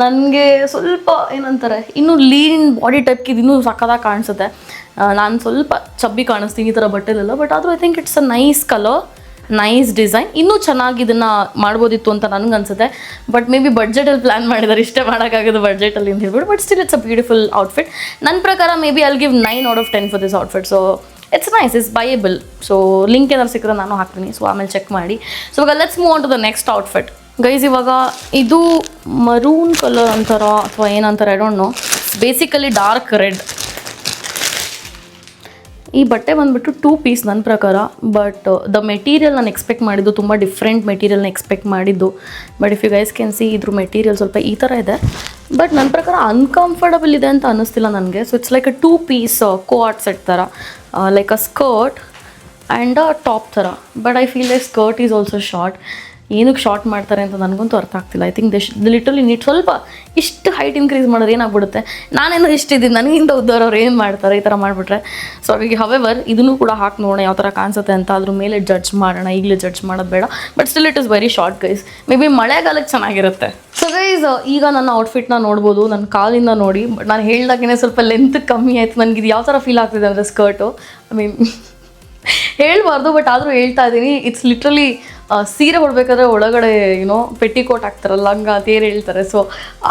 S1: ನನಗೆ ಸ್ವಲ್ಪ ಏನಂತಾರೆ ಇನ್ನೂ ಲೀನ್ ಬಾಡಿ ಟೈಪ್ಗೆ ಇನ್ನೂ ಸಕ್ಕದಾಗಿ ಕಾಣಿಸುತ್ತೆ. ನಾನು ಸ್ವಲ್ಪ ಚಬ್ಬಿ ಕಾಣಿಸ್ತೀನಿ ಈ ಥರ ಬಟ್ಟೆಲೆಲ್ಲ, ಬಟ್ ಆದರೂ I think it's a nice colour, nice design. ಇನ್ನೂ ಚೆನ್ನಾಗಿ ಇದನ್ನು ಮಾಡ್ಬೋದಿತ್ತು ಅಂತ ನನಗೆ ಅನಿಸುತ್ತೆ. ಬಟ್ ಮೇ ಬಿ ಬಡ್ಜೆಟಲ್ಲಿ ಪ್ಲ್ಯಾನ್ ಮಾಡಿದ್ದಾರೆ, ಇಷ್ಟೇ ಮಾಡೋಕ್ಕಾಗೋದು ಬಡ್ಜೆಟಲ್ಲಿ ಅಂತ ಹೇಳ್ಬಿಟ್ಟು. But still it's a beautiful outfit. ನನ್ನ ಪ್ರಕಾರ maybe I'll give 9 out of 10 for this outfit. So it's nice, it's buyable. So link ಏನಾದ್ರು ಸಿಕ್ಕರೆ ನಾನು ಹಾಕ್ತೀನಿ, ಸೊ ಆಮೇಲೆ ಚೆಕ್ ಮಾಡಿ. ಸೊ ಇವಾಗ let's move on to the next outfit. Guys, ಇವಾಗ ಇದು ಮರೂನ್ ಕಲರ್ ಅಂತಾರ ಅಥವಾ ಏನಂತಾರೆ I don't know. Basically dark red. ಈ ಬಟ್ಟೆ ಬಂದುಬಿಟ್ಟು 2 ಪೀಸ್ ನನ್ನ ಪ್ರಕಾರ. ಬಟ್ ದ ಮೆಟೀರಿಯಲ್ ನಾನು ಎಕ್ಸ್ಪೆಕ್ಟ್ ಮಾಡಿದ್ದು ತುಂಬ ಡಿಫ್ರೆಂಟ್ ಮೆಟೀರಿಯಲ್ನ ಎಕ್ಸ್ಪೆಕ್ಟ್ ಮಾಡಿದ್ದು. But if you guys can see ಇದ್ರ ಮೆಟೀರಿಯಲ್ ಸ್ವಲ್ಪ ಈ ಥರ ಇದೆ. ಬಟ್ ನನ್ನ ಪ್ರಕಾರ ಅನ್ಕಂಫರ್ಟಬಲ್ ಇದೆ ಅಂತ ಅನ್ನಿಸ್ತಿಲ್ಲ ನನಗೆ. So it's like a 2 piece co-ord set ಥರ, like a skirt and a top ಥರ. But I feel like skirt is also short ಏನಕ್ಕೆ ಶಾರ್ಟ್ ಮಾಡ್ತಾರೆ ಅಂತ ನನಗಂತೂ ಅರ್ಥ ಆಗ್ತಿಲ್ಲ. ಐ ಥಿಂಕ್ ಲಿಟ್ರಲಿ ನೀಟ್ ಸ್ವಲ್ಪ ಇಷ್ಟು ಹೈಟ್ ಇನ್ಕ್ರೀಸ್ ಮಾಡೋದು ಏನಾಗ್ಬಿಡುತ್ತೆ, ನಾನೇನೋ ಇಷ್ಟಿದ್ದೀನಿ ನನಗಿಂತ ಉದ್ದವ್ರವ್ರು ಏನು ಮಾಡ್ತಾರೆ ಈ ಥರ ಮಾಡಿಬಿಟ್ರೆ. ಸೊ ಹಾಗಾಗಿ ಹವೆವರ್ ಇದನ್ನು ಕೂಡ ಹಾಕಿ ನೋಡೋಣ ಯಾವ ಥರ ಕಾಣಿಸುತ್ತೆ ಅಂತ, ಅದ್ರ ಮೇಲೆ ಜಡ್ಜ್ ಮಾಡೋಣ, ಈಗಲೇ ಜಡ್ಜ್ ಮಾಡೋದು ಬೇಡ. But still it is very short guys, may be ಮಳೆಗಾಲಕ್ಕೆ ಚೆನ್ನಾಗಿರುತ್ತೆ. ಸೊ ಗೈಸ್ ಈಗ ನನ್ನ ಔಟ್ಫಿಟ್ನ ನೋಡ್ಬೋದು, ನನ್ನ ಕಾಲಿಂದ ನೋಡಿ. ಬಟ್ ನಾನು ಹೇಳ್ದಾಗೇ ಸ್ವಲ್ಪ ಲೆಂತ್ ಕಮ್ಮಿ ಆಯಿತು. ನನಗೆ ಇದು ಯಾವ ಥರ ಫೀಲ್ ಆಗ್ತಿದೆ ಅಂದರೆ ಸ್ಕರ್ಟು, ಐ ಮೀನ್ ಹೇಳ್ಬಾರ್ದು ಬಟ್ ಆದರೂ ಹೇಳ್ತಾ ಇದ್ದೀನಿ, ಇಟ್ಸ್ ಲಿಟ್ರಲಿ ಸೀರೆ ಹೊಡ್ಬೇಕಾದ್ರೆ ಒಳಗಡೆ ಏನೋ ಪೆಟ್ಟಿಕೋಟ್ ಹಾಕ್ತಾರಲ್ಲ ಲಂಗ ಅಂತ ಏನು ಹೇಳ್ತಾರೆ. ಸೊ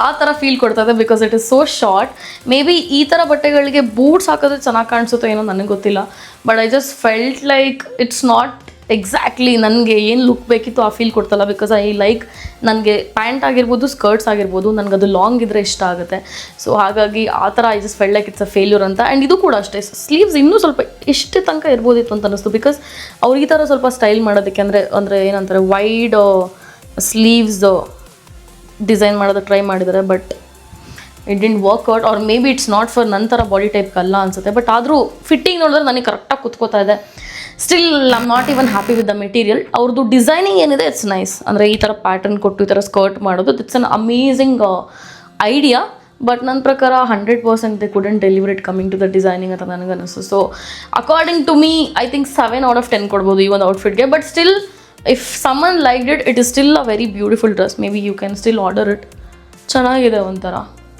S1: ಆ ಥರ ಫೀಲ್ ಕೊಡ್ತದೆ because it is so short. May be ಈ ಥರ ಬಟ್ಟೆಗಳಿಗೆ ಬೂಟ್ಸ್ ಹಾಕೋದ್ರೆ ಚೆನ್ನಾಗಿ ಕಾಣಿಸುತ್ತೋ ಏನೋ ನನಗೆ ಗೊತ್ತಿಲ್ಲ. But I just felt like it's not exactly ನನಗೆ ಏನು ಲುಕ್ ಬೇಕಿತ್ತು ಆ ಫೀಲ್ ಕೊಡ್ತಲ್ಲ. ಬಿಕಾಸ್ ಐ ಲೈಕ್ ನನಗೆ ಪ್ಯಾಂಟ್ ಆಗಿರ್ಬೋದು ಸ್ಕರ್ಟ್ಸ್ ಆಗಿರ್ಬೋದು ನನಗದು ಲಾಂಗ್ ಇದ್ದರೆ ಇಷ್ಟ ಆಗುತ್ತೆ. ಸೊ ಹಾಗಾಗಿ ಆ ಥರ I just felt like it's a failure ಅಂತ. ಆ್ಯಂಡ್ ಇದು ಕೂಡ ಅಷ್ಟೇ, ಸ್ಲೀವ್ಸ್ ಇನ್ನೂ ಸ್ವಲ್ಪ ಎಷ್ಟು ತನಕ ಇರ್ಬೋದಿತ್ತು ಅಂತ ಅನ್ನಿಸ್ತು. ಬಿಕಾಸ್ ಅವ್ರು ಈ ಥರ ಸ್ವಲ್ಪ ಸ್ಟೈಲ್ ಮಾಡೋದಕ್ಕೆ ಅಂದರೆ ಏನಂತಾರೆ ವೈಡ್ ಸ್ಲೀವ್ಸ್ ಡಿಸೈನ್ ಮಾಡೋದಕ್ಕೆ ಟ್ರೈ ಮಾಡಿದ್ದಾರೆ. But it didn't work out, or maybe it's not for ನನ್ನ ಥರ ಬಾಡಿ ಟೈಪ್ಗೆ ಅಲ್ಲ ಅನಿಸುತ್ತೆ. ಬಟ್ ಆದರೂ ಫಿಟ್ಟಿಂಗ್ ನೋಡಿದ್ರೆ ನನಗೆ ಕರೆಕ್ಟಾಗಿ ಕುತ್ಕೋತಾ ಇದೆ. Still I am not even happy with the material. ಅವ್ರದ್ದು ಡಿಸೈನಿಂಗ್ ಏನಿದೆ ಇಟ್ಸ್ ನೈಸ್, ಅಂದರೆ ಈ ಥರ ಪ್ಯಾಟರ್ನ್ ಕೊಟ್ಟು ಈ ಥರ ಸ್ಕರ್ಟ್ ಮಾಡೋದು it's an amazing idea. But ನನ್ನ ಪ್ರಕಾರ 100% they couldn't deliver it coming to the designing ಅಂತ ನನಗೆ ಅನಿಸ್ತು. So according to me I think 7 out of 10 ಕೊಡ್ಬೋದು ಈ ಒಂದು ಔಟ್ಫಿಟ್ಗೆ. But still if someone liked it is still a very beautiful dress. Maybe you can still order it, ಚೆನ್ನಾಗಿದೆ ಒಂಥರ.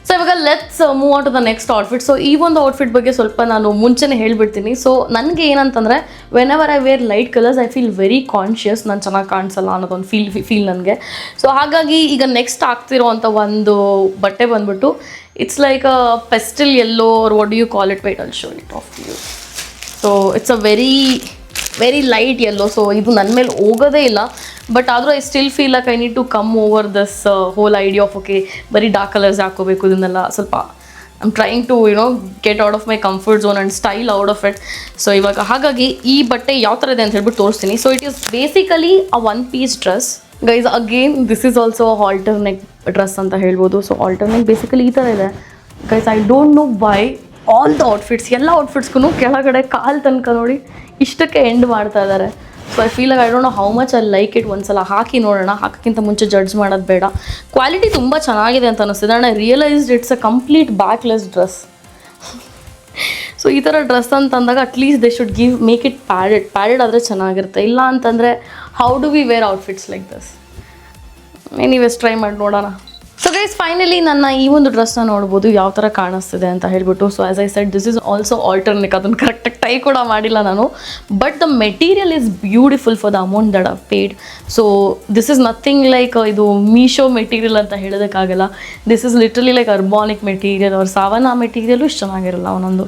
S1: So ಇವಾಗ let's move on to the next outfit. So ಈ ಒಂದು outfit ಬಗ್ಗೆ ಸ್ವಲ್ಪ ನಾನು ಮುಂಚೆನೇ ಹೇಳ್ಬಿಡ್ತೀನಿ. ಸೊ ನನಗೆ ಏನಂತಂದರೆ whenever I wear light colours I feel very conscious, ನಾನು ಚೆನ್ನಾಗಿ ಕಾಣಿಸಲ್ಲ ಅನ್ನೋದೊಂದು ಫೀಲ್ ನನಗೆ. ಸೊ ಹಾಗಾಗಿ ಈಗ ನೆಕ್ಸ್ಟ್ ಆಗ್ತಿರೋ ಅಂಥ ಒಂದು ಬಟ್ಟೆ ಬಂದ್ಬಿಟ್ಟು it's like a pastel yellow or what do you call it, wait I'll show it of you. So it's a very light yellow. So ಇದು ನನ್ನ ಮೇಲೆ ಹೋಗೋದೇ ಇಲ್ಲ. ಬಟ್ ಆದರೂ I still feel like I need to come over this whole idea of okay ಬರೀ dark colours ಹಾಕೋಬೇಕು, ಇದನ್ನೆಲ್ಲ ಸ್ವಲ್ಪ I am trying to get out of my comfort zone and style out of it. So ಇವಾಗ ಹಾಗಾಗಿ ಈ ಬಟ್ಟೆ ಯಾವ ಥರ ಇದೆ ಅಂತ ಹೇಳ್ಬಿಟ್ಟು ತೋರಿಸ್ತೀನಿ. So it is basically a 1-piece dress guys. Again this is also halter neck dress ಅಂತ ಹೇಳ್ಬೋದು. ಸೊ ಹಾಲ್ಟರ್ ನೆಕ್ ಬೇಸಿಕಲಿ ಈ ಥರ ಇದೆ guys. I don't know why all the outfits ಎಲ್ಲ ಔಟ್ಫಿಟ್ಸ್ಗೂ ಕೆಳಗಡೆ ಕಾಲು ತನಕ ನೋಡಿ ಇಷ್ಟಕ್ಕೆ ಎಂಡ್ ಮಾಡ್ತಾ ಇದ್ದಾರೆ. So I feel I don't know how much I like it. ಒಂದ್ಸಲ ಹಾಕಿ ನೋಡೋಣ, ಹಾಕೋಕ್ಕಿಂತ ಮುಂಚೆ ಜಡ್ಜ್ ಮಾಡೋದು ಬೇಡ. ಕ್ವಾಲಿಟಿ ತುಂಬ ಚೆನ್ನಾಗಿದೆ ಅಂತ ಅನ್ನಿಸ್ತಿದೆ. And I realised it's a complete backless dress. So ಈ ಥರ ಡ್ರೆಸ್ ಅಂತಂದಾಗ at least they should make it padded ಆದರೆ ಚೆನ್ನಾಗಿರುತ್ತೆ. ಇಲ್ಲ ಅಂತಂದರೆ how do we wear outfits like this? Anyways try ಮಾಡಿ ನೋಡೋಣ. ಸೊ ಗೈಸ್ ಫೈನಲಿ ನನ್ನ ಈ ಒಂದು ಡ್ರೆಸ್ನ ನೋಡ್ಬೋದು ಯಾವ ಥರ ಕಾಣಿಸ್ತಿದೆ ಅಂತ ಹೇಳ್ಬಿಟ್ಟು. So as I said this is also halter neck, ಅದನ್ನು ಕರೆಕ್ಟಾಗಿ ಟ್ರೈ ಕೂಡ ಮಾಡಿಲ್ಲ ನಾನು. But the material is beautiful for the amount that I've paid. So this is nothing like ಇದು ಮೀಶೋ ಮೆಟೀರಿಯಲ್ ಅಂತ ಹೇಳೋದಕ್ಕಾಗಲ್ಲ. This is literally like Urbanic material. ಅವ್ರ ಸಾವನ್ನ ಮೆಟೀರಿಯಲು ಇಷ್ಟು ಚೆನ್ನಾಗಿರಲ್ಲ ಒಂದೊಂದು.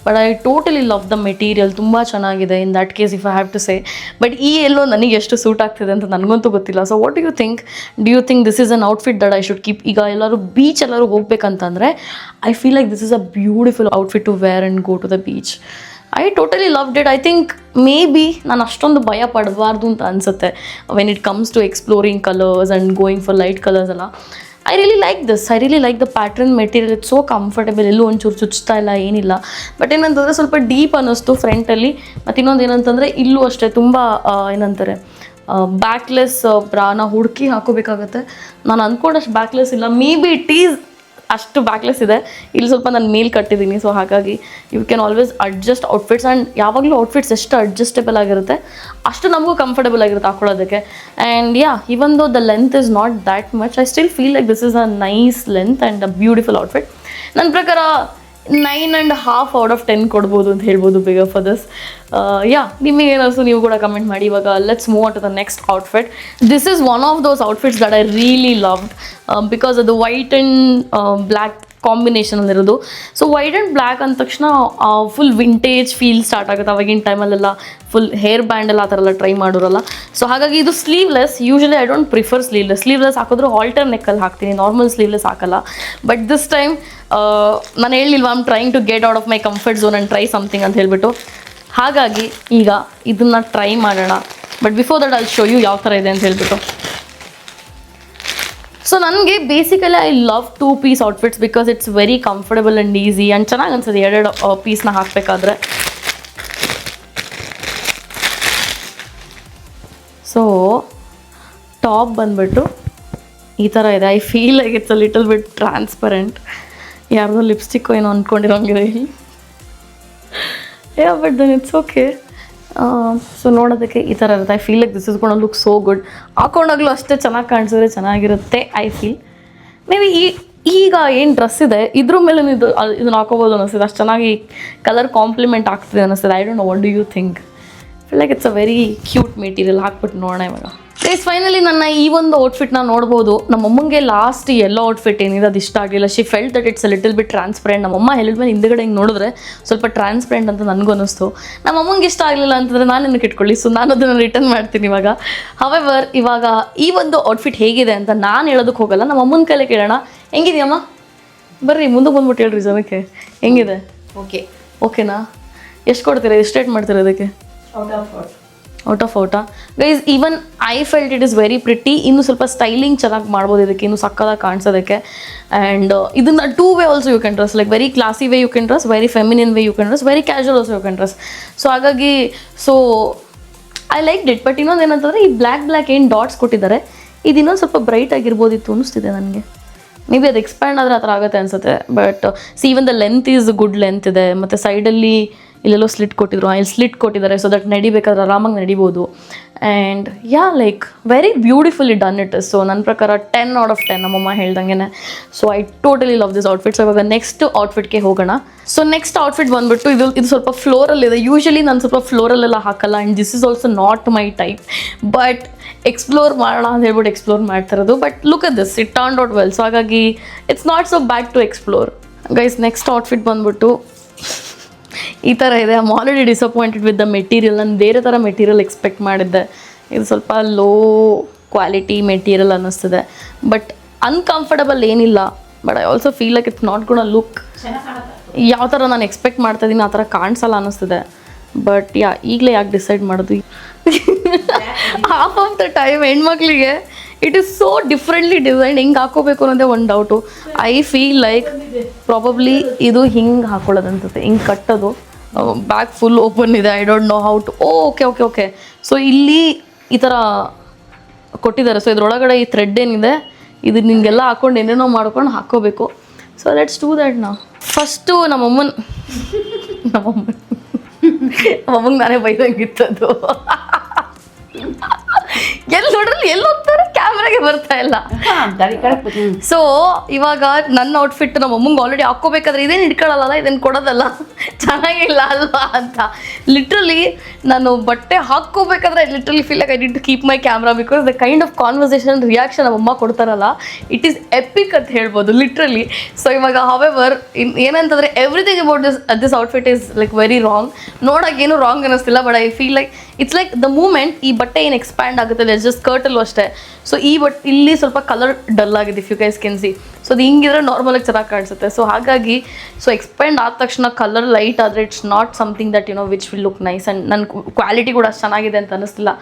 S1: But I totally love the material, ತುಂಬ ಚೆನ್ನಾಗಿದೆ in that case if I have to say. But ಈ ಎಲ್ಲೋ ನನಗೆ ಎಷ್ಟು ಸೂಟ್ ಆಗ್ತಿದೆ ಅಂತ ನನಗಂತೂ ಗೊತ್ತಿಲ್ಲ. So what you think? Do you think this is an outfit that I should keep? ಈಗ ಎಲ್ಲರೂ ಬೀಚ್ ಎಲ್ಲರೂ ಹೋಗ್ಬೇಕಂತಂದರೆ I feel like this is a beautiful outfit to wear and go to the beach. I totally loved it. I think maybe ನಾನು ಅಷ್ಟೊಂದು ಭಯ ಪಡಬಾರ್ದು ಅಂತ ಅನಿಸುತ್ತೆ when it comes to exploring colours and going for light colours ಎಲ್ಲ. I really like this. I really like the pattern material. It's so comfortable, ಎಲ್ಲೂ ಒಂಚೂರು ಚುಚ್ತಾ ಇಲ್ಲ, ಏನಿಲ್ಲ. ಬಟ್ ಏನಂತಂದರೆ ಸ್ವಲ್ಪ ಡೀಪ್ ಅನ್ನಿಸ್ತು ಫ್ರಂಟಲ್ಲಿ. ಮತ್ತು ಇನ್ನೊಂದು ಏನಂತಂದರೆ ಇಲ್ಲೂ ಅಷ್ಟೇ ತುಂಬ ಏನಂತಾರೆ ಬ್ಯಾಕ್ಲೆಸ್ ಬ್ರಾನ ಹುಡುಕಿ ಹಾಕೋಬೇಕಾಗತ್ತೆ. ನಾನು ಅಂದ್ಕೊಂಡಷ್ಟು ಬ್ಯಾಕ್ಲೆಸ್ ಇಲ್ಲ. ಮೇ ಬಿ ಇಟ್ ಈಸ್ ಅಷ್ಟು ಬ್ಯಾಕ್ಲೆಸ್ ಇದೆ. ಇಲ್ಲಿ ಸ್ವಲ್ಪ ನಾನು ಮೇಲ್ ಕಟ್ಟಿದ್ದೀನಿ. ಸೊ ಹಾಗಾಗಿ you can always adjust outfits. And ಯಾವಾಗಲೂ ಔಟ್ಫಿಟ್ಸ್ ಎಷ್ಟು ಅಡ್ಜಸ್ಟೇಬಲ್ ಆಗಿರುತ್ತೆ ಅಷ್ಟು ನಮಗೂ ಕಂಫರ್ಟೇಬಲ್ ಆಗಿರುತ್ತೆ ಹಾಕೊಳ್ಳೋದಕ್ಕೆ. And yeah even though the length is not that much, I still feel like this is a nice length and a beautiful outfit. ನನ್ನ ಪ್ರಕಾರ 9.5 out of 10 ಕೊಡ್ಬೋದು ಅಂತ ಹೇಳ್ಬೋದು ಬೇಗ ಫಾರ್ ದಿಸ್. ಯಾ ನಿಮಗೆ ಏನಿಸ್ತು ನೀವು ಕೂಡ ಕಮೆಂಟ್ ಮಾಡಿ. ಇವಾಗ let's move on to the next outfit. This is one of those outfits that I really loved because ಅದು ವೈಟ್ ಆ್ಯಂಡ್ ಬ್ಲ್ಯಾಕ್ ಕಾಂಬಿನೇಷನಲ್ಲಿರೋದು. ಸೊ ವೈಟ್ ಆ್ಯಂಡ್ ಬ್ಲ್ಯಾಕ್ ಅಂದ ತಕ್ಷಣ ಫುಲ್ ವಿಂಟೇಜ್ ಫೀಲ್ ಸ್ಟಾರ್ಟ್ ಆಗುತ್ತೆ. ಅವಾಗಿನ ಟೈಮಲ್ಲೆಲ್ಲ ಫುಲ್ ಹೇರ್ ಬ್ಯಾಂಡ್ ಎಲ್ಲ ಆ ಥರ ಎಲ್ಲ ಟ್ರೈ ಮಾಡೋರಲ್ಲ. ಸೊ ಹಾಗಾಗಿ ಇದು sleeveless. Usually I don't prefer sleeveless ಹಾಕಿದ್ರು ಆಲ್ಟರ್ ನೆಕ್ಕಲ್ಲಿ ಹಾಕ್ತೀನಿ, ನಾರ್ಮಲ್ ಸ್ಲೀವ್ಲೆಸ್ ಹಾಕಲ್ಲ. ಬಟ್ ದಿಸ್ ಟೈಮ್ ನಾನು ಹೇಳಿಲ್ವಾ I am trying to get out of my comfort zone and try something ಅಂತ ಹೇಳ್ಬಿಟ್ಟು. ಹಾಗಾಗಿ ಈಗ ಇದನ್ನು ಟ್ರೈ ಮಾಡೋಣ. But before that I'll show you ಯಾವ ಥರ ಇದೆ ಅಂತ ಹೇಳ್ಬಿಟ್ಟು. ಸೊ ನನಗೆ basically I love 2-piece outfits because it's very comfortable and easy and ಚೆನ್ನಾಗಿ ಅನ್ಸುತ್ತೆ ಎರಡು ಪೀಸ್ನ ಹಾಕಬೇಕಾದ್ರೆ. ಸೊ ಟಾಪ್ ಬಂದ್ಬಿಟ್ಟು ಈ ಥರ ಇದೆ. I feel like it's a little bit transparent. ಯಾರ್ದೋ ಲಿಪ್ಸ್ಟಿಕ್ಕು ಏನೋ ಅಂದ್ಕೊಂಡಿರೋಂಗಿದೆ ಇಲ್ಲಿ. Yeah but then it's okay. So ನೋಡೋದಕ್ಕೆ ಈ ಥರ ಇರುತ್ತೆ. I feel like this is gonna look so good. ಹಾಕೊಂಡಾಗಲೂ ಅಷ್ಟೇ ಚೆನ್ನಾಗಿ ಕಾಣಿಸಿದ್ರೆ ಚೆನ್ನಾಗಿರುತ್ತೆ ಐ ಫೀಲ್. ಮೇ ಬಿ ಈಗ ಏನು ಡ್ರೆಸ್ ಇದೆ ಇದ್ರ ಮೇಲೆ ಇದನ್ನು ಹಾಕೋಬೋದು ಅನ್ನಿಸ್ತಿದೆ. ಅಷ್ಟು ಚೆನ್ನಾಗಿ ಕಲರ್ ಕಾಂಪ್ಲಿಮೆಂಟ್ ಆಗ್ತಿದೆ ಅನ್ನಿಸ್ತಿದೆ. I don't know what do you think? Feel like it's a very cute material. ಹಾಕ್ಬಿಟ್ಟು ನೋಡೋಣ ಇವಾಗ. ಗೈಸ್ ಫೈನಲಿ ನನ್ನ ಈ ಒಂದು ಔಟ್ಫಿಟ್ನ ನೋಡ್ಬೋದು. ನಮ್ಮಮ್ಮಂಗೆ ಲಾಸ್ಟ್ ಎಲ್ಲೋ ಔಟ್ಫಿಟ್ ಏನಿದೆ ಅದು ಇಷ್ಟ ಆಗಲಿಲ್ಲ. She felt that it's a little bit transparent. ನಮ್ಮಮ್ಮ ಹೇಳಿದ ಮೇಲೆ ಹಿಂದ್ಗಡೆ ಹಿಂಗೆ ನೋಡಿದ್ರೆ ಸ್ವಲ್ಪ ಟ್ರಾನ್ಸ್ಪರೆಂಟ್ ಅಂತ ನನಗೂ ಅನ್ನಿಸ್ತು. ನಮ್ಮಮ್ಮಂಗೆ ಇಷ್ಟ ಆಗಲಿಲ್ಲ ಅಂತಂದರೆ ನಾನು ಏನಕ್ಕೆ ಇಟ್ಕೊಳ್ಳಿ. ಸೊ ನಾನು ಅದನ್ನು ರಿಟರ್ನ್ ಮಾಡ್ತೀನಿ ಇವಾಗ. ಹವೆವರ್ ಇವಾಗ ಈ ಒಂದು ಔಟ್ಫಿಟ್ ಹೇಗಿದೆ ಅಂತ ನಾನು ಹೇಳೋದಕ್ಕೆ ಹೋಗಲ್ಲ. ನಮ್ಮ ಅಮ್ಮನ ಕೈಲೇ ಕೇಳೋಣ. ಹೆಂಗಿದೆಯಮ್ಮ? ಬರ್ರಿ ಮುಂದಕ್ಕೆ ಬಂದ್ಬಿಟ್ಟು ಹೇಳ್ರಿ ಜನಕ್ಕೆ ಹೆಂಗಿದೆ. ಓಕೆನಾ? ಎಷ್ಟು ಕೊಡ್ತೀರಾ? ಎಷ್ಟು ರೇಟ್ ಮಾಡ್ತೀರಾ ಅದಕ್ಕೆ? ಔಟ್ ಆಫ್ ಔಟಾ? Guys even I felt it is very pretty. ಇನ್ನು ಸ್ವಲ್ಪ ಸ್ಟೈಲಿಂಗ್ ಚೆನ್ನಾಗಿ ಮಾಡ್ಬೋದು ಇದಕ್ಕೆ, ಇನ್ನು ಸಕ್ಕದಾಗಿ ಕಾಣಿಸೋದಕ್ಕೆ. ಆ್ಯಂಡ್ ಇದನ್ನು 2 way also you can dress. Like very classy way you can dress, very feminine way you can dress, very casual also you can dress. So ಹಾಗಾಗಿ I like it. But ಇನ್ನೊಂದು ಏನಂತಂದರೆ ಈ black ಏನು dots ಕೊಟ್ಟಿದ್ದಾರೆ ಇದು ಇನ್ನೊಂದು ಸ್ವಲ್ಪ bright ಆಗಿರ್ಬೋದಿತ್ತು ಅನ್ನಿಸ್ತಿದೆ ನನಗೆ. ಮೇ ಬಿ ಅದು ಎಕ್ಸ್ಪ್ಯಾಂಡ್ ಆದರೆ ಆ ಥರ ಆಗುತ್ತೆ ಅನಿಸುತ್ತೆ. But even the length is good length ಇದೆ. ಮತ್ತು ಸೈಡಲ್ಲಿ ಇಲ್ಲೆಲ್ಲೋ ಸ್ಲಿಟ್ ಕೊಟ್ಟಿದ್ರು, ಇಲ್ಲಿ ಸ್ಲಿಟ್ ಕೊಟ್ಟಿದ್ದಾರೆ. ಸೊ ದಟ್ ನಡಿಬೇಕಾದ್ರೆ ಆರಾಮಾಗಿ ನಡಿಬೋದು. And like very beautifully done it is. So ನನ್ನ ಪ್ರಕಾರ 10 out of 10 ನಮ್ಮಮ್ಮ ಹೇಳ್ದಂಗೆ. So I totally love this outfit. So ಇವಾಗ ನೆಕ್ಸ್ಟ್ ಔಟ್ಫಿಟ್ಗೆ ಹೋಗೋಣ. ಸೊ ನೆಕ್ಸ್ಟ್ ಔಟ್ಫಿಟ್ ಬಂದ್ಬಿಟ್ಟು ಇದು ಸ್ವಲ್ಪ ಫ್ಲೋರಲ್ಲಿದೆ. ಯೂಶಲಿ ನಾನು ಸ್ವಲ್ಪ ಫ್ಲೋರಲ್ಲೆಲ್ಲ ಹಾಕಲ್ಲ. And this is also not my type. But explore ಮಾಡೋಣ ಅಂತ ಹೇಳ್ಬಿಟ್ಟು ಎಕ್ಸ್ಪ್ಲೋರ್ ಮಾಡ್ತಿರೋದು. But look at this, it turned out well. So ಹಾಗಾಗಿ it's not so bad to explore. Guys next outfit ಬಂದ್ಬಿಟ್ಟು ಈ ಥರ ಇದೆ. I am already disappointed with the material. ನಾನು ಬೇರೆ ಥರ ಮೆಟೀರಿಯಲ್ ಎಕ್ಸ್ಪೆಕ್ಟ್ ಮಾಡಿದ್ದೆ. ಇದು ಸ್ವಲ್ಪ ಲೋ ಕ್ವಾಲಿಟಿ ಮೆಟೀರಿಯಲ್ ಅನ್ನಿಸ್ತಿದೆ. ಬಟ್ ಅನ್ಕಂಫರ್ಟಬಲ್ ಏನಿಲ್ಲ. But I also feel like it's not ಗೋಣ look ಯಾವ ಥರ ನಾನು ಎಕ್ಸ್ಪೆಕ್ಟ್ ಮಾಡ್ತಾಯಿದ್ದೀನಿ ಆ ಥರ ಕಾಣಿಸಲ್ಲ ಅನ್ನಿಸ್ತಿದೆ. ಬಟ್ ಈಗಲೇ ಯಾಕೆ ಡಿಸೈಡ್ ಮಾಡೋದು? ಹಾಫ್ ಆಫ್ ದ ಟೈಮ್ ಹೆಣ್ಮಕ್ಳಿಗೆ it is so differently design. ಹೆಂಗೆ ಹಾಕೋಬೇಕು ಅನ್ನೋದೇ ಒಂದು doubt. I feel like probably ಇದು ಹಿಂಗೆ ಹಾಕೊಳ್ಳೋದು ಅನ್ಸುತ್ತೆ. ಹಿಂಗೆ ಕಟ್ಟೋದು, ಬ್ಯಾಕ್ ಫುಲ್ ಓಪನ್ ಇದೆ. I don't know how to. Okay. So ಇಲ್ಲಿ ಈ ಥರ ಕೊಟ್ಟಿದ್ದಾರೆ. ಸೊ ಇದ್ರೊಳಗಡೆ ಈ ಥ್ರೆಡ್ ಏನಿದೆ ಇದು ನಿಮಗೆಲ್ಲ ಹಾಕೊಂಡು ಏನೇನೋ ಮಾಡ್ಕೊಂಡು ಹಾಕೋಬೇಕು. ಸೊ ಲೆಟ್ಸ್ ಡೂ ದ್ಯಾಟ್ ನಾವು. ಫಸ್ಟು ನಮ್ಮಮ್ಮಂಗೆ ನಾನೇ ಬೈದಂಗಿತ್ತದು. ಎಲ್ಲಿ ನೋಡ್ರಲ್ಲಿ ಎಲ್ಲಿ ಹೋಗ್ತಾರೆ, ಕ್ಯಾಮ್ರಾಗೆ ಬರ್ತಾ ಇಲ್ಲ. ಸೊ ಇವಾಗ ನನ್ನ ಔಟ್ಫಿಟ್ ನಮ್ಮ ಅಮ್ಮಂಗೆ ಆಲ್ರೆಡಿ ಹಾಕ್ಕೋಬೇಕಾದ್ರೆ ಇದೇನು ಇಟ್ಕೊಳ್ಳಲ್ಲ, ಇದನ್ನು ಕೊಡೋದಲ್ಲ, ಚೆನ್ನಾಗಿಲ್ಲ ಅಲ್ವಾ ಅಂತ. ಲಿಟ್ರಲಿ ನಾನು ಬಟ್ಟೆ ಹಾಕ್ಕೋಬೇಕಾದ್ರೆ literally feel like I need to keep my camera. Because the kind of conversation reaction ನಮ್ಮ ಅಮ್ಮ ಕೊಡ್ತಾರಲ್ಲ, ಇಟ್ ಈಸ್ ಎಪಿಕ್ ಅಂತ ಹೇಳ್ಬೋದು ಲಿಟ್ರಲಿ. ಸೊ ಇವಾಗ ಹವೆವರ್ ಏನಂತಂದರೆ everything about this outfit is like very wrong. ನೋಡೋಕೆ ಏನು ರಾಂಗ್ ಅನ್ನಿಸ್ತಿಲ್ಲ. But I feel like it's like the moment ಈ ಬಟ್ಟೆ ಏನು ಎಕ್ಸ್ಪ್ಯಾಂಡ್ ಆಗುತ್ತೆ ಜಸ್ಟ್ ಸ್ಕರ್ಟಲ್ಲೂ ಅಷ್ಟೇ. ಸೊ ಈ ಇಲ್ಲಿ ಸ್ವಲ್ಪ ಕಲರ್ ಡಲ್ ಆಗಿದೆ, if you guys can see. So ಅದು ಹಿಂಗಿದ್ರೆ ನಾರ್ಮಲಾಗಿ ಚೆನ್ನಾಗಿ ಕಾಣಿಸುತ್ತೆ. ಸೊ ಹಾಗಾಗಿ ಎಕ್ಸ್ಪ್ಯಾಂಡ್ ಆದ ತಕ್ಷಣ ಕಲರ್ ಲೈಟ್ ಆದರೆ it's not something that which will look nice. And ನನ್ನ ಕ್ವಾಲಿಟಿ ಕೂಡ ಅಷ್ಟು ಚೆನ್ನಾಗಿದೆ ಅಂತ ಅನ್ನಿಸ್ತಿಲ್ಲ.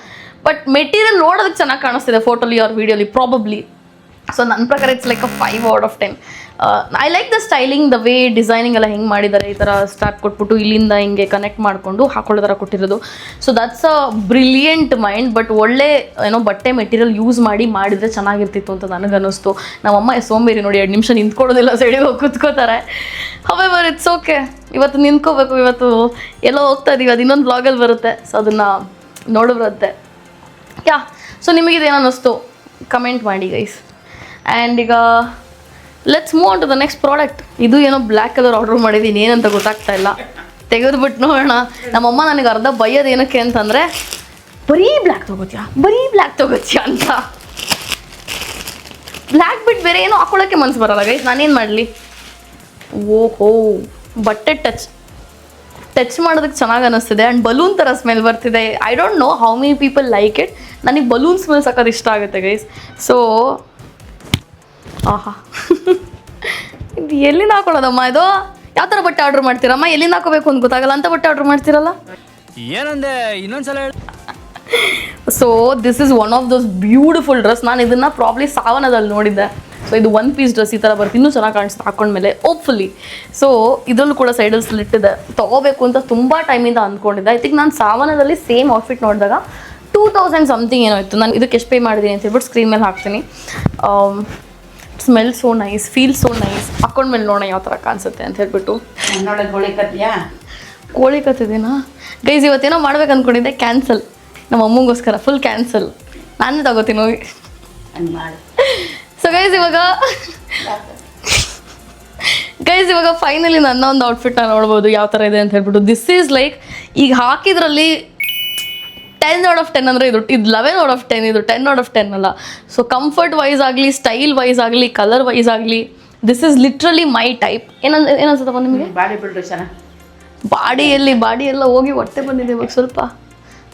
S1: ಬಟ್ ಮೆಟೀರಿಯಲ್ ನೋಡೋದಕ್ಕೆ ಚೆನ್ನಾಗಿ ಕಾಣಿಸ್ತಿದೆ ಫೋಟೋಲಿ ಆರ್ ವಿಡಿಯೋಲಿ ಪ್ರಾಬಬ್ಲಿ. ಸೊ ನನ್ನ ಪ್ರಕಾರ it's like a 5 out of 10. I like the styling, the way designing ಎಲ್ಲ ಹೆಂಗೆ ಮಾಡಿದ್ದಾರೆ. ಈ ಥರ ಸ್ಟ್ರಾಪ್ ಕೊಟ್ಬಿಟ್ಟು ಇಲ್ಲಿಂದ ಹಿಂಗೆ ಕನೆಕ್ಟ್ ಮಾಡಿಕೊಂಡು ಹಾಕೊಳ್ಳೋ ಥರ ಕೊಟ್ಟಿರೋದು. So that's a brilliant mind. But ಒಳ್ಳೆ ಬಟ್ಟೆ ಮೆಟೀರಿಯಲ್ ಯೂಸ್ ಮಾಡಿದರೆ ಚೆನ್ನಾಗಿರ್ತಿತ್ತು ಅಂತ ನನಗನ್ನಿಸ್ತು. ನಮ್ಮಮ್ಮ ಸೋಂಬೇರಿ ನೋಡಿ 2 ನಿಮಿಷ ನಿಂತ್ಕೊಳ್ಳೋದಿಲ್ಲ, ಸೈಡಿಗೆ ಹೋಗಿ ಕೂತ್ಕೋತಾರೆ. However it's okay. ಇವತ್ತು ನಿಂತ್ಕೋಬೇಕು. ಇವತ್ತು ಎಲ್ಲೋ ಹೋಗ್ತಾ ಇದೀವಿ, ಅದು ಇನ್ನೊಂದು ಬ್ಲಾಗಲ್ಲಿ ಬರುತ್ತೆ. ಸೊ ಅದನ್ನು ನೋಡಿಬರುತ್ತೆ. ಸೊ ನಿಮಗಿದೇನು ಅನ್ನಿಸ್ತು ಕಮೆಂಟ್ ಮಾಡಿ ಗೈಸ್. ಆ್ಯಂಡ್ ಈಗ let's move on to the next product. ಇದು ಏನೋ ಬ್ಲ್ಯಾಕ್ ಕಲರ್ ಆರ್ಡರ್ ಮಾಡಿದ್ದೀನಿ, ಏನಂತ ಗೊತ್ತಾಗ್ತಾ ಇಲ್ಲ. ತೆಗೆದುಬಿಟ್ಟು ನೋಡೋಣ. ನಮ್ಮಮ್ಮ ನನಗೆ ಅರ್ಧ ಬೈಯೋದು ಏನಕ್ಕೆ ಅಂತಂದರೆ ಬರೀ ಬ್ಲ್ಯಾಕ್ ತೊಗೋತೀಯ ಅಂತ. ಬ್ಲ್ಯಾಕ್ ಬಿಟ್ಟು ಬೇರೆ ಏನೋ ಹಾಕೊಳ್ಳೋಕ್ಕೆ ಮನ್ಸು ಬರಲ್ಲ ಗೈಸ್. ನಾನೇನು ಮಾಡಲಿ? ಓಹೋ, ಬಟ್ಟೆ ಟಚ್ ಮಾಡೋದಕ್ಕೆ ಚೆನ್ನಾಗಿ ಅನ್ನಿಸ್ತಿದೆ. ಆ್ಯಂಡ್ ಬಲೂನ್ ಥರ ಸ್ಮೆಲ್ ಬರ್ತಿದೆ. I don't know how many people like it. ನನಗೆ ಬಲೂನ್ ಸ್ಮೆಲ್ ಸಕ್ಕತ್ ಇಷ್ಟ ಆಗುತ್ತೆ ಗೈಸ್. ಸೊ ಆಹಾ, ಇದು ಎಲ್ಲಿಂದ ಹಾಕೊಳ್ಳೋದಮ್ಮ? ಇದು ಯಾವ ಥರ ಬಟ್ಟೆ ಆರ್ಡ್ರ್ ಮಾಡ್ತೀರಮ್ಮ? ಎಲ್ಲಿಂದ ಹಾಕೋಬೇಕು ಅಂತ ಗೊತ್ತಾಗಲ್ಲ ಅಂತ ಬಟ್ಟೆ ಆರ್ಡ್ರ್ ಮಾಡ್ತೀರಲ್ಲ.
S3: ಏನಂದೆ ಇನ್ನೊಂದ್ಸಲ ಹೇಳಿ.
S1: So this is one of those beautiful dress. ನಾನು ಇದನ್ನು ಪ್ರಾಬ್ಲಿ ಸಾವನದಲ್ಲಿ ನೋಡಿದ್ದೆ. ಸೊ ಇದು 1 piece ಡ್ರೆಸ್ ಈ ಥರ ಬರ್ತು, ಇನ್ನೂ ಚೆನ್ನಾಗಿ ಕಾಣಿಸ್ತು ಹಾಕೊಂಡ್ಮೇಲೆ ಹೋಪ್ಫುಲಿ. ಸೊ ಇದರಲ್ಲೂ ಕೂಡ ಸೈಡಲ್ಲಿ ಸ್ಲಿಟ್ ಇದೆ. ತೊಗೋಬೇಕು ಅಂತ ತುಂಬ ಟೈಮಿಂದ ಅಂದ್ಕೊಂಡಿದ್ದೆ. ಐ ಥಿಂಕ್ ನಾನು ಸಾವನದಲ್ಲಿ ಸೇಮ್ ಔಟ್ಫಿಟ್ ನೋಡಿದಾಗ 2000 ಸಮಥಿಂಗ್ ಏನೋ ಇತ್ತು. ನಾನು ಇದಕ್ಕೆ ಎಷ್ಟು ಪೇ ಮಾಡಿದ್ದೀನಿ ಅಂತ ಹೇಳ್ಬಿಟ್ಟು ಸ್ಕ್ರೀನ್ ಮೇಲೆ ಹಾಕ್ತೀನಿ. Smell so nice, feel so nice. ಹಾಕೊಂಡ್ಮೇಲೆ ನೋಡೋಣ ಯಾವ ಥರ ಕಾಣಿಸುತ್ತೆ ಅಂತ ಹೇಳ್ಬಿಟ್ಟು.
S2: ನೋಡೋದು ಗೋಳಿ ಕತ್ತಿಯಾ?
S1: ಕೋಳಿ ಕತ್ತಿದ್ದೀನಾ ಗೈಸ್? ಇವತ್ತೇನೋ ಮಾಡ್ಬೇಕು ಅಂದ್ಕೊಂಡಿದ್ದೆ, ಕ್ಯಾನ್ಸಲ್. ನಮ್ಮ ಅಮ್ಮಂಗೋಸ್ಕರ ಫುಲ್ ಕ್ಯಾನ್ಸಲ್. ನಾನೇ ತಗೋತೀನಿ ಹೋಗಿ.
S2: ಹಂಗೆ ಮಾಡಿ.
S1: ಸೊ ಗೈಸ್ ಇವಾಗ ಫೈನಲಿ ನನ್ನ ಒಂದು ಔಟ್ಫಿಟ್ನ ನೋಡ್ಬೋದು ಯಾವ ಥರ ಇದೆ ಅಂತ ಹೇಳ್ಬಿಟ್ಟು. ದಿಸ್ ಈಸ್ ಲೈಕ್ ಈಗ ಹಾಕಿದ್ರಲ್ಲಿ 10 out of 10 ಅಂದರೆ ಇದು 11 out of 10, ಇದು 10 out of 10 ಅಲ್ಲ. ಸೊ ಕಂಫರ್ಟ್ ವೈಸ್ ಆಗಲಿ, ಸ್ಟೈಲ್ ವೈಸ್ ಆಗಲಿ, ಕಲರ್ ವೈಸ್ ಆಗಲಿ, this is literally my type. ಏನನ್ಸುತ್ತಪ್ಪ ನಿಮಗೆ?
S2: ಬಾಡಿ ಬಿಲ್ಡ್ರು ಚೆನ್ನಾಗಿ.
S1: ಬಾಡಿ ಎಲ್ಲ ಹೋಗಿ ಹೊಟ್ಟೆ ಬಂದಿದೆ ಇವಾಗ. ಸ್ವಲ್ಪ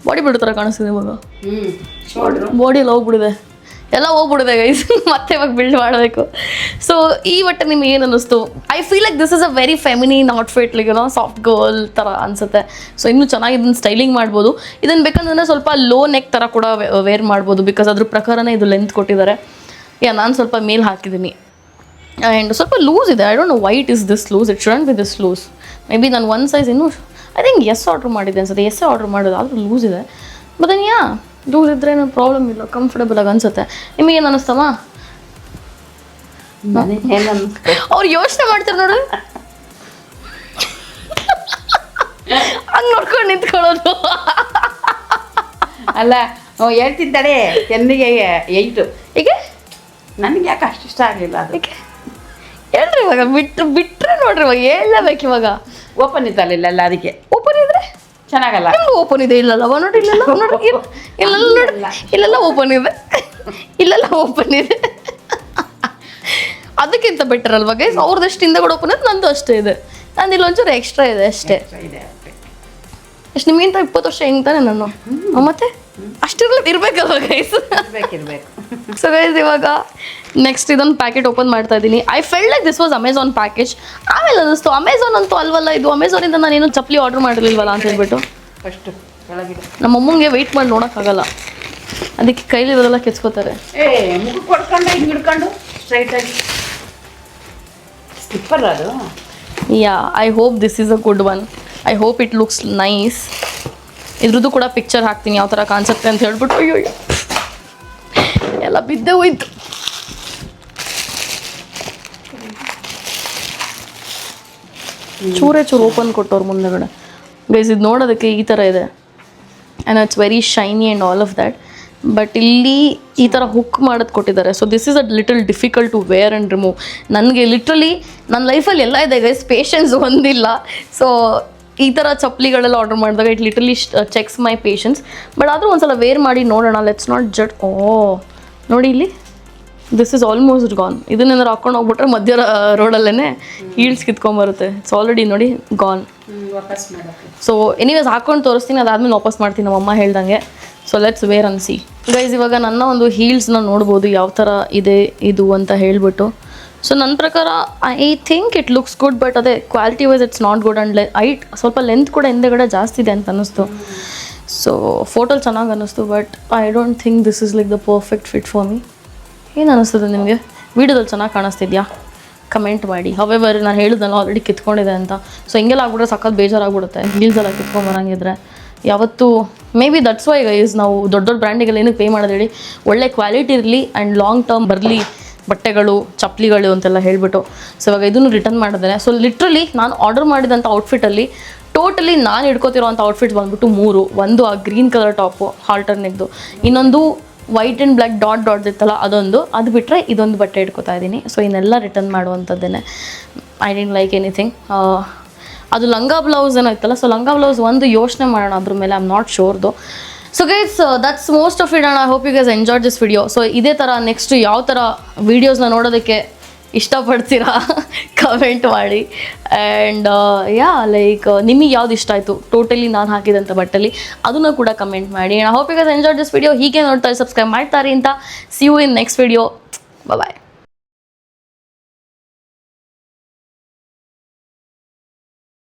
S1: ಬಾಡಿ ಬಿಲ್ಡರ್ ಥರ ಕಾಣಿಸ್ತಿದೆ ಇವಾಗ. ಬಾಡಿ ಎಲ್ಲ ಹೋಗ್ಬಿಡಿದೆ, ಎಲ್ಲ ಹೋಗ್ಬಿಡಿದೆ ಗೈಸ್. ಮತ್ತೆ ಇವಾಗ ಬಿಲ್ಡ್ ಮಾಡಬೇಕು. ಸೊ ಈ ಒಟ್ಟೆ ನಿಮ್ಗೆ ಏನು ಅನ್ನಿಸ್ತು? I feel like this is a very feminine outfit, like ಏನೋ ಸಾಫ್ಟ್ ಗರ್ಲ್ ಥರ ಅನಿಸುತ್ತೆ. ಸೊ ಇನ್ನೂ ಚೆನ್ನಾಗಿ ಇದನ್ನು ಸ್ಟೈಲಿಂಗ್ ಮಾಡ್ಬೋದು. ಇದನ್ನು ಬೇಕಂದ್ರೆ ಸ್ವಲ್ಪ ಲೋ ನೆಕ್ ಥರ ಕೂಡ ವೇರ್ ಮಾಡ್ಬೋದು, ಬಿಕಾಸ್ ಅದ್ರ ಪ್ರಕಾರನೇ ಇದು ಲೆಂತ್ ಕೊಟ್ಟಿದ್ದಾರೆ. ನಾನು ಸ್ವಲ್ಪ ಮೇಲ್ ಹಾಕಿದ್ದೀನಿ. ಆ್ಯಂಡ್ ಸ್ವಲ್ಪ ಲೂಸ್ ಇದೆ. I don't know why it is this loose. It shouldn't be this loose. Maybe ನಾನು ಒಂದು ಸೈಜ್ ಇನ್ನೂ ಐ ಥಿಂಕ್ ಆರ್ಡರ್ ಮಾಡಿದ್ದೆ ಅನ್ಸುತ್ತೆ. ಆರ್ಡರ್ ಮಾಡೋದು, ಆದರೂ ಲೂಸ್ ಇದೆ. ಬಟ್ ಲೂಸ್ ಇದ್ದರೆ ಏನು ಪ್ರಾಬ್ಲಮ್ ಇಲ್ಲ, ಕಂಫರ್ಟಬಲ್ ಆಗಿ ಅನ್ಸುತ್ತೆ. ನಿಮಗೇನು ಅನ್ನಿಸ್ತಮ್ಮ? ಅವ್ರು ಯೋಚನೆ ಮಾಡ್ತಾರೆ ನೋಡ್ರಿ, ಹಂಗೆ ನೋಡ್ಕೊಂಡು ನಿಂತ್ಕೊಳ್ಳೋದು.
S2: ಅಲ್ಲ ಹೇಳ್ತಿದ್ದಾಳೆ ಚೆನ್ನಿಗೆ 8.
S1: ಈಗ
S2: ನನಗೆ ಯಾಕೆ ಅಷ್ಟು ಇಷ್ಟ ಆಗಲಿಲ್ಲ ಅದು.
S1: ಏಕೆ ಹೇಳ್ರಿ ಇವಾಗ? ಬಿಟ್ರೆ ನೋಡ್ರಿ ಇವಾಗ ಹೇಳಲೇಬೇಕು. ಇವಾಗ
S2: ಓಪನ್ ಇತ್ತಲ್ಲ ಇಲ್ಲೆಲ್ಲ, ಅದಕ್ಕೆ
S1: ಓಪನ್ ಇದ್ರೆ
S2: ಚೆನ್ನಾಗಲ್ಲ.
S1: ನಿಮ್ಗೆ ಓಪನ್ ಇದೆ. ಇಲ್ಲಲ್ಲವ ನೋಡಿ, ಇಲ್ಲೆಲ್ಲ ನೋಡಿ, ಇಲ್ಲೆಲ್ಲ ನೋಡಿ, ಇಲ್ಲೆಲ್ಲ ಓಪನ್ ಇದೆ, ಇಲ್ಲೆಲ್ಲ ಓಪನ್ ಇದೆ. ಅದಕ್ಕಿಂತ ಬೆಟರ್ ಅಲ್ವಾ ಗೈಸ್? ಅವ್ರದ್ದಷ್ಟು ಹಿಂದೆಗಡೆ ಓಪನ್ ಇದೆ, ನಂದು ಅಷ್ಟೇ ಇದೆ. ನಂದು ಇಲ್ಲೊಂಚೂರು ಎಕ್ಸ್ಟ್ರಾ ಇದೆ ಅಷ್ಟೇ. ಎಷ್ಟು ನಿಮಗಿಂತ 20 ವರ್ಷ ಹೆಂಗೆ ತಾನೆ ನಾನು. ಮತ್ತೆ ಇರ್ಬೇಕಲ್ವ ಗೈಸ್?
S2: ಇರ್ಬೇಕು.
S1: ಸೊ ಗೈಸ್ ಇವಾಗ ನೆಕ್ಸ್ಟ್ ಇದೊಂದು ಪ್ಯಾಕೆಟ್ ಓಪನ್ ಮಾಡ್ತಾ ಇದ್ದೀನಿ. I felt like this was Amazon package. ಆಮೇಲೆ ಅನ್ನಿಸ್ತು ಅಮೆಝಾನ್ ಅಂತೂ ಅಲ್ವಲ್ಲ ಇದು, ಅಮೆಝಾನಿಂದ ನಾನೇನು ಚಪ್ಪಲಿ ಆರ್ಡರ್ ಮಾಡಿರ್ಲಿಲ್ವಲ್ಲ ಅಂತ ಹೇಳ್ಬಿಟ್ಟು.
S2: ಫಸ್ಟು ಕೆಳಗಿದೆ.
S1: ನಮ್ಮ ಅಮ್ಮಂಗೆ ವೆಯ್ಟ್ ಮಾಡಿ ನೋಡೋಕ್ಕಾಗಲ್ಲ, ಅದಕ್ಕೆ ಕೈಲಿ ಇರೋದೆಲ್ಲ ಕೆಚ್ಕೋತಾರೆ.
S2: ಮುಖ ಕೊಡ್ಕೊಂಡು ಹಿಂಗೆ ಹಿಡ್ಕೊಂಡು ಸ್ಟ್ರೈಟಾಗಿ ಸ್ಲಿಪ್ಪರ್ ಅದು.
S1: Yeah, I hope this is a good one. I hope it looks nice. ಇದ್ರದ್ದು ಕೂಡ ಪಿಕ್ಚರ್ ಹಾಕ್ತೀನಿ ಯಾವ ಥರ ಕಾಣಿಸುತ್ತೆ ಅಂತ ಹೇಳ್ಬಿಟ್ಟು. ಅಯ್ಯೋ ಎಲ್ಲ ಬಿದ್ದೆ ಹೋಯ್ತು. ಚೂರೇ ಚೂರು ಓಪನ್ ಕೊಟ್ಟವ್ರು ಮುಂದೆಗಡೆ ಗೈಸ್. ಇದು ನೋಡೋದಕ್ಕೆ ಈ ಥರ ಇದೆ and it's very shiny and all of that. But ಇಲ್ಲಿ ಈ ಥರ ಹುಕ್ ಮಾಡೋದು ಕೊಟ್ಟಿದ್ದಾರೆ. So this is a little difficult to wear and remove. ನನಗೆ ಲಿಟ್ರಲಿ ನನ್ನ ಲೈಫಲ್ಲಿ ಎಲ್ಲ ಇದೆ ಗೈಸ್, ಪೇಷನ್ಸ್ ಒಂದಿಲ್ಲ. ಸೊ ಈ ಥರ ಚಪ್ಪಲಿಗಳೆಲ್ಲ ಆರ್ಡರ್ ಮಾಡಿದಾಗ it little checks my patience. But ಆದರೂ ಒಂದ್ಸಲ ವೇರ್ ಮಾಡಿ ನೋಡೋಣ. ಲೆಟ್ಸ್ ನಾಟ್ ಜಡ್. ನೋಡಿ ಇಲ್ಲಿ ದಿಸ್ ಇಸ್ ಆಲ್ಮೋಸ್ಟ್ ಗಾನ್. ಇದನ್ನೇನಾದ್ರು ಹಾಕೊಂಡು ಹೋಗ್ಬಿಟ್ರೆ ಮಧ್ಯ ರೋಡಲ್ಲೇ ಹೀಲ್ಸ್ ಕಿತ್ಕೊಂಬರುತ್ತೆ. ಇಟ್ಸ್ ಆಲ್ರೆಡಿ ನೋಡಿ ಗಾನ್.
S2: ವಾಪಸ್ ಮಾಡೋಕ್ಕೆ.
S1: ಸೊ ಎನಿವೇಸ್ ಹಾಕೊಂಡು ತೋರಿಸ್ತೀನಿ, ಅದಾದ್ಮೇಲೆ ವಾಪಸ್ ಮಾಡ್ತೀನಿ ನಮ್ಮಮ್ಮ ಹೇಳ್ದಂಗೆ. So let's wear and see guys. ಇವಾಗ ನನ್ನ ಒಂದು ಹೀಲ್ಸ್ನ ನೋಡ್ಬೋದು ಯಾವ ಥರ ಇದೆ ಇದು ಅಂತ ಹೇಳ್ಬಿಟ್ಟು. ಸೊ ನನ್ನ ಪ್ರಕಾರ I think it looks good, but ಅದೇ quality wise it's not good. And ಸ್ವಲ್ಪ ಲೆಂತ್ ಕೂಡ ಹಿಂದೆಗಡೆ ಜಾಸ್ತಿ ಇದೆ ಅಂತ ಅನ್ನಿಸ್ತು. ಸೊ ಫೋಟೋಲಿ ಚೆನ್ನಾಗಿ ಅನ್ನಿಸ್ತು, but I don't think this is like the perfect fit for me. ಏನು ಅನ್ನಿಸ್ತದೆ ನಿಮಗೆ? ವೀಡಿಯೋದಲ್ಲಿ ಚೆನ್ನಾಗಿ ಕಾಣಿಸ್ತಿದ್ಯಾ? ಕಮೆಂಟ್ ಮಾಡಿ. ಹವೆವರ್ ನಾನು ಹೇಳಿದ್ನಲ್ಲ ಆಲ್ರೆಡಿ ಕಿತ್ಕೊಂಡಿದೆ ಅಂತ. ಸೊ ಹಿಂಗೆಲ್ಲ ಆಗ್ಬಿಟ್ರೆ ಸಖತ್ ಬೇಜಾರಾಗ್ಬಿಡುತ್ತೆ ಹೀಲ್ಸೆಲ್ಲ ಕಿತ್ಕೊಂಬರಂಗಿದ್ರೆ. ಯಾವತ್ತು may be that's why guys ನಾವು ದೊಡ್ಡ ದೊಡ್ಡ ಬ್ರ್ಯಾಂಡಿಗೆಲ್ಲ ಏನಕ್ಕೆ ಪೇ ಮಾಡೋದು ಹೇಳಿ? ಒಳ್ಳೆ ಕ್ವಾಲಿಟಿ ಇರಲಿ ಆ್ಯಂಡ್ ಲಾಂಗ್ ಟರ್ಮ್ ಬರಲಿ ಬಟ್ಟೆಗಳು, ಚಪ್ಪಲಿಗಳು ಅಂತೆಲ್ಲ ಹೇಳ್ಬಿಟ್ಟು. ಸೊ ಇವಾಗ ಇದನ್ನು ರಿಟರ್ನ್ ಮಾಡಿದ್ದೇನೆ. ಸೊ ಲಿಟ್ರಲಿ ನಾನು ಆರ್ಡರ್ ಮಾಡಿದಂಥ ಔಟ್ಫಿಟ್ಟಲ್ಲಿ ಟೋಟಲಿ ನಾನು ಹಿಡ್ಕೋತಿರೋಂಥ ಔಟ್ಫಿಟ್ಸ್ ಬಂದ್ಬಿಟ್ಟು 3. ಒಂದು ಆ ಗ್ರೀನ್ ಕಲರ್ ಟಾಪು ಹಾಲ್ಟರ್ ನೆಕ್ದು, ಇನ್ನೊಂದು ವೈಟ್ ಆ್ಯಂಡ್ ಬ್ಲ್ಯಾಕ್ ಡಾಟ್ ಇತ್ತಲ್ಲ ಅದೊಂದು, ಅದು ಬಿಟ್ಟರೆ ಇದೊಂದು ಬಟ್ಟೆ ಇಟ್ಕೋತಾ ಇದ್ದೀನಿ. ಸೊ ಇನ್ನೆಲ್ಲ ರಿಟರ್ನ್ ಮಾಡುವಂಥದ್ದೇನೆ. I didn't like anything. ಅದು ಲಂಗ ಬ್ಲೌಸ್ ಏನೋ ಇತ್ತಲ್ಲ, ಸೊ ಲಂಗ ಬ್ಲೌಸ್ ಒಂದು ಯೋಚನೆ ಮಾಡೋಣ ಅದ್ರ ಮೇಲೆ. ಐ ಆಮ್ ನಾಟ್ ಶೋರ್ದು. So guys that's most of it and I hope you guys enjoy this video. So ಇದೇ ಥರ ನೆಕ್ಸ್ಟ್ ಯಾವ ಥರ ವೀಡಿಯೋಸ್ನ ನೋಡೋದಕ್ಕೆ ಇಷ್ಟಪಡ್ತೀರಾ ಕಮೆಂಟ್ ಮಾಡಿ. ಆ್ಯಂಡ್ ಲೈಕ್ ನಿಮಗೆ ಯಾವ್ದು ಇಷ್ಟ ಆಯಿತು ಟೋಟಲಿ ನಾನು ಹಾಕಿದಂಥ ಬಟ್ಟೆಲಿ ಅದನ್ನು ಕೂಡ ಕಮೆಂಟ್ ಮಾಡಿ. And I hope you guys enjoy this video. ಹೀಗೆ ನೋಡ್ತಾರೆ, ಸಬ್ಸ್ಕ್ರೈಬ್ ಮಾಡ್ತಾರೆ ಅಂತ. See you in next video. Bye.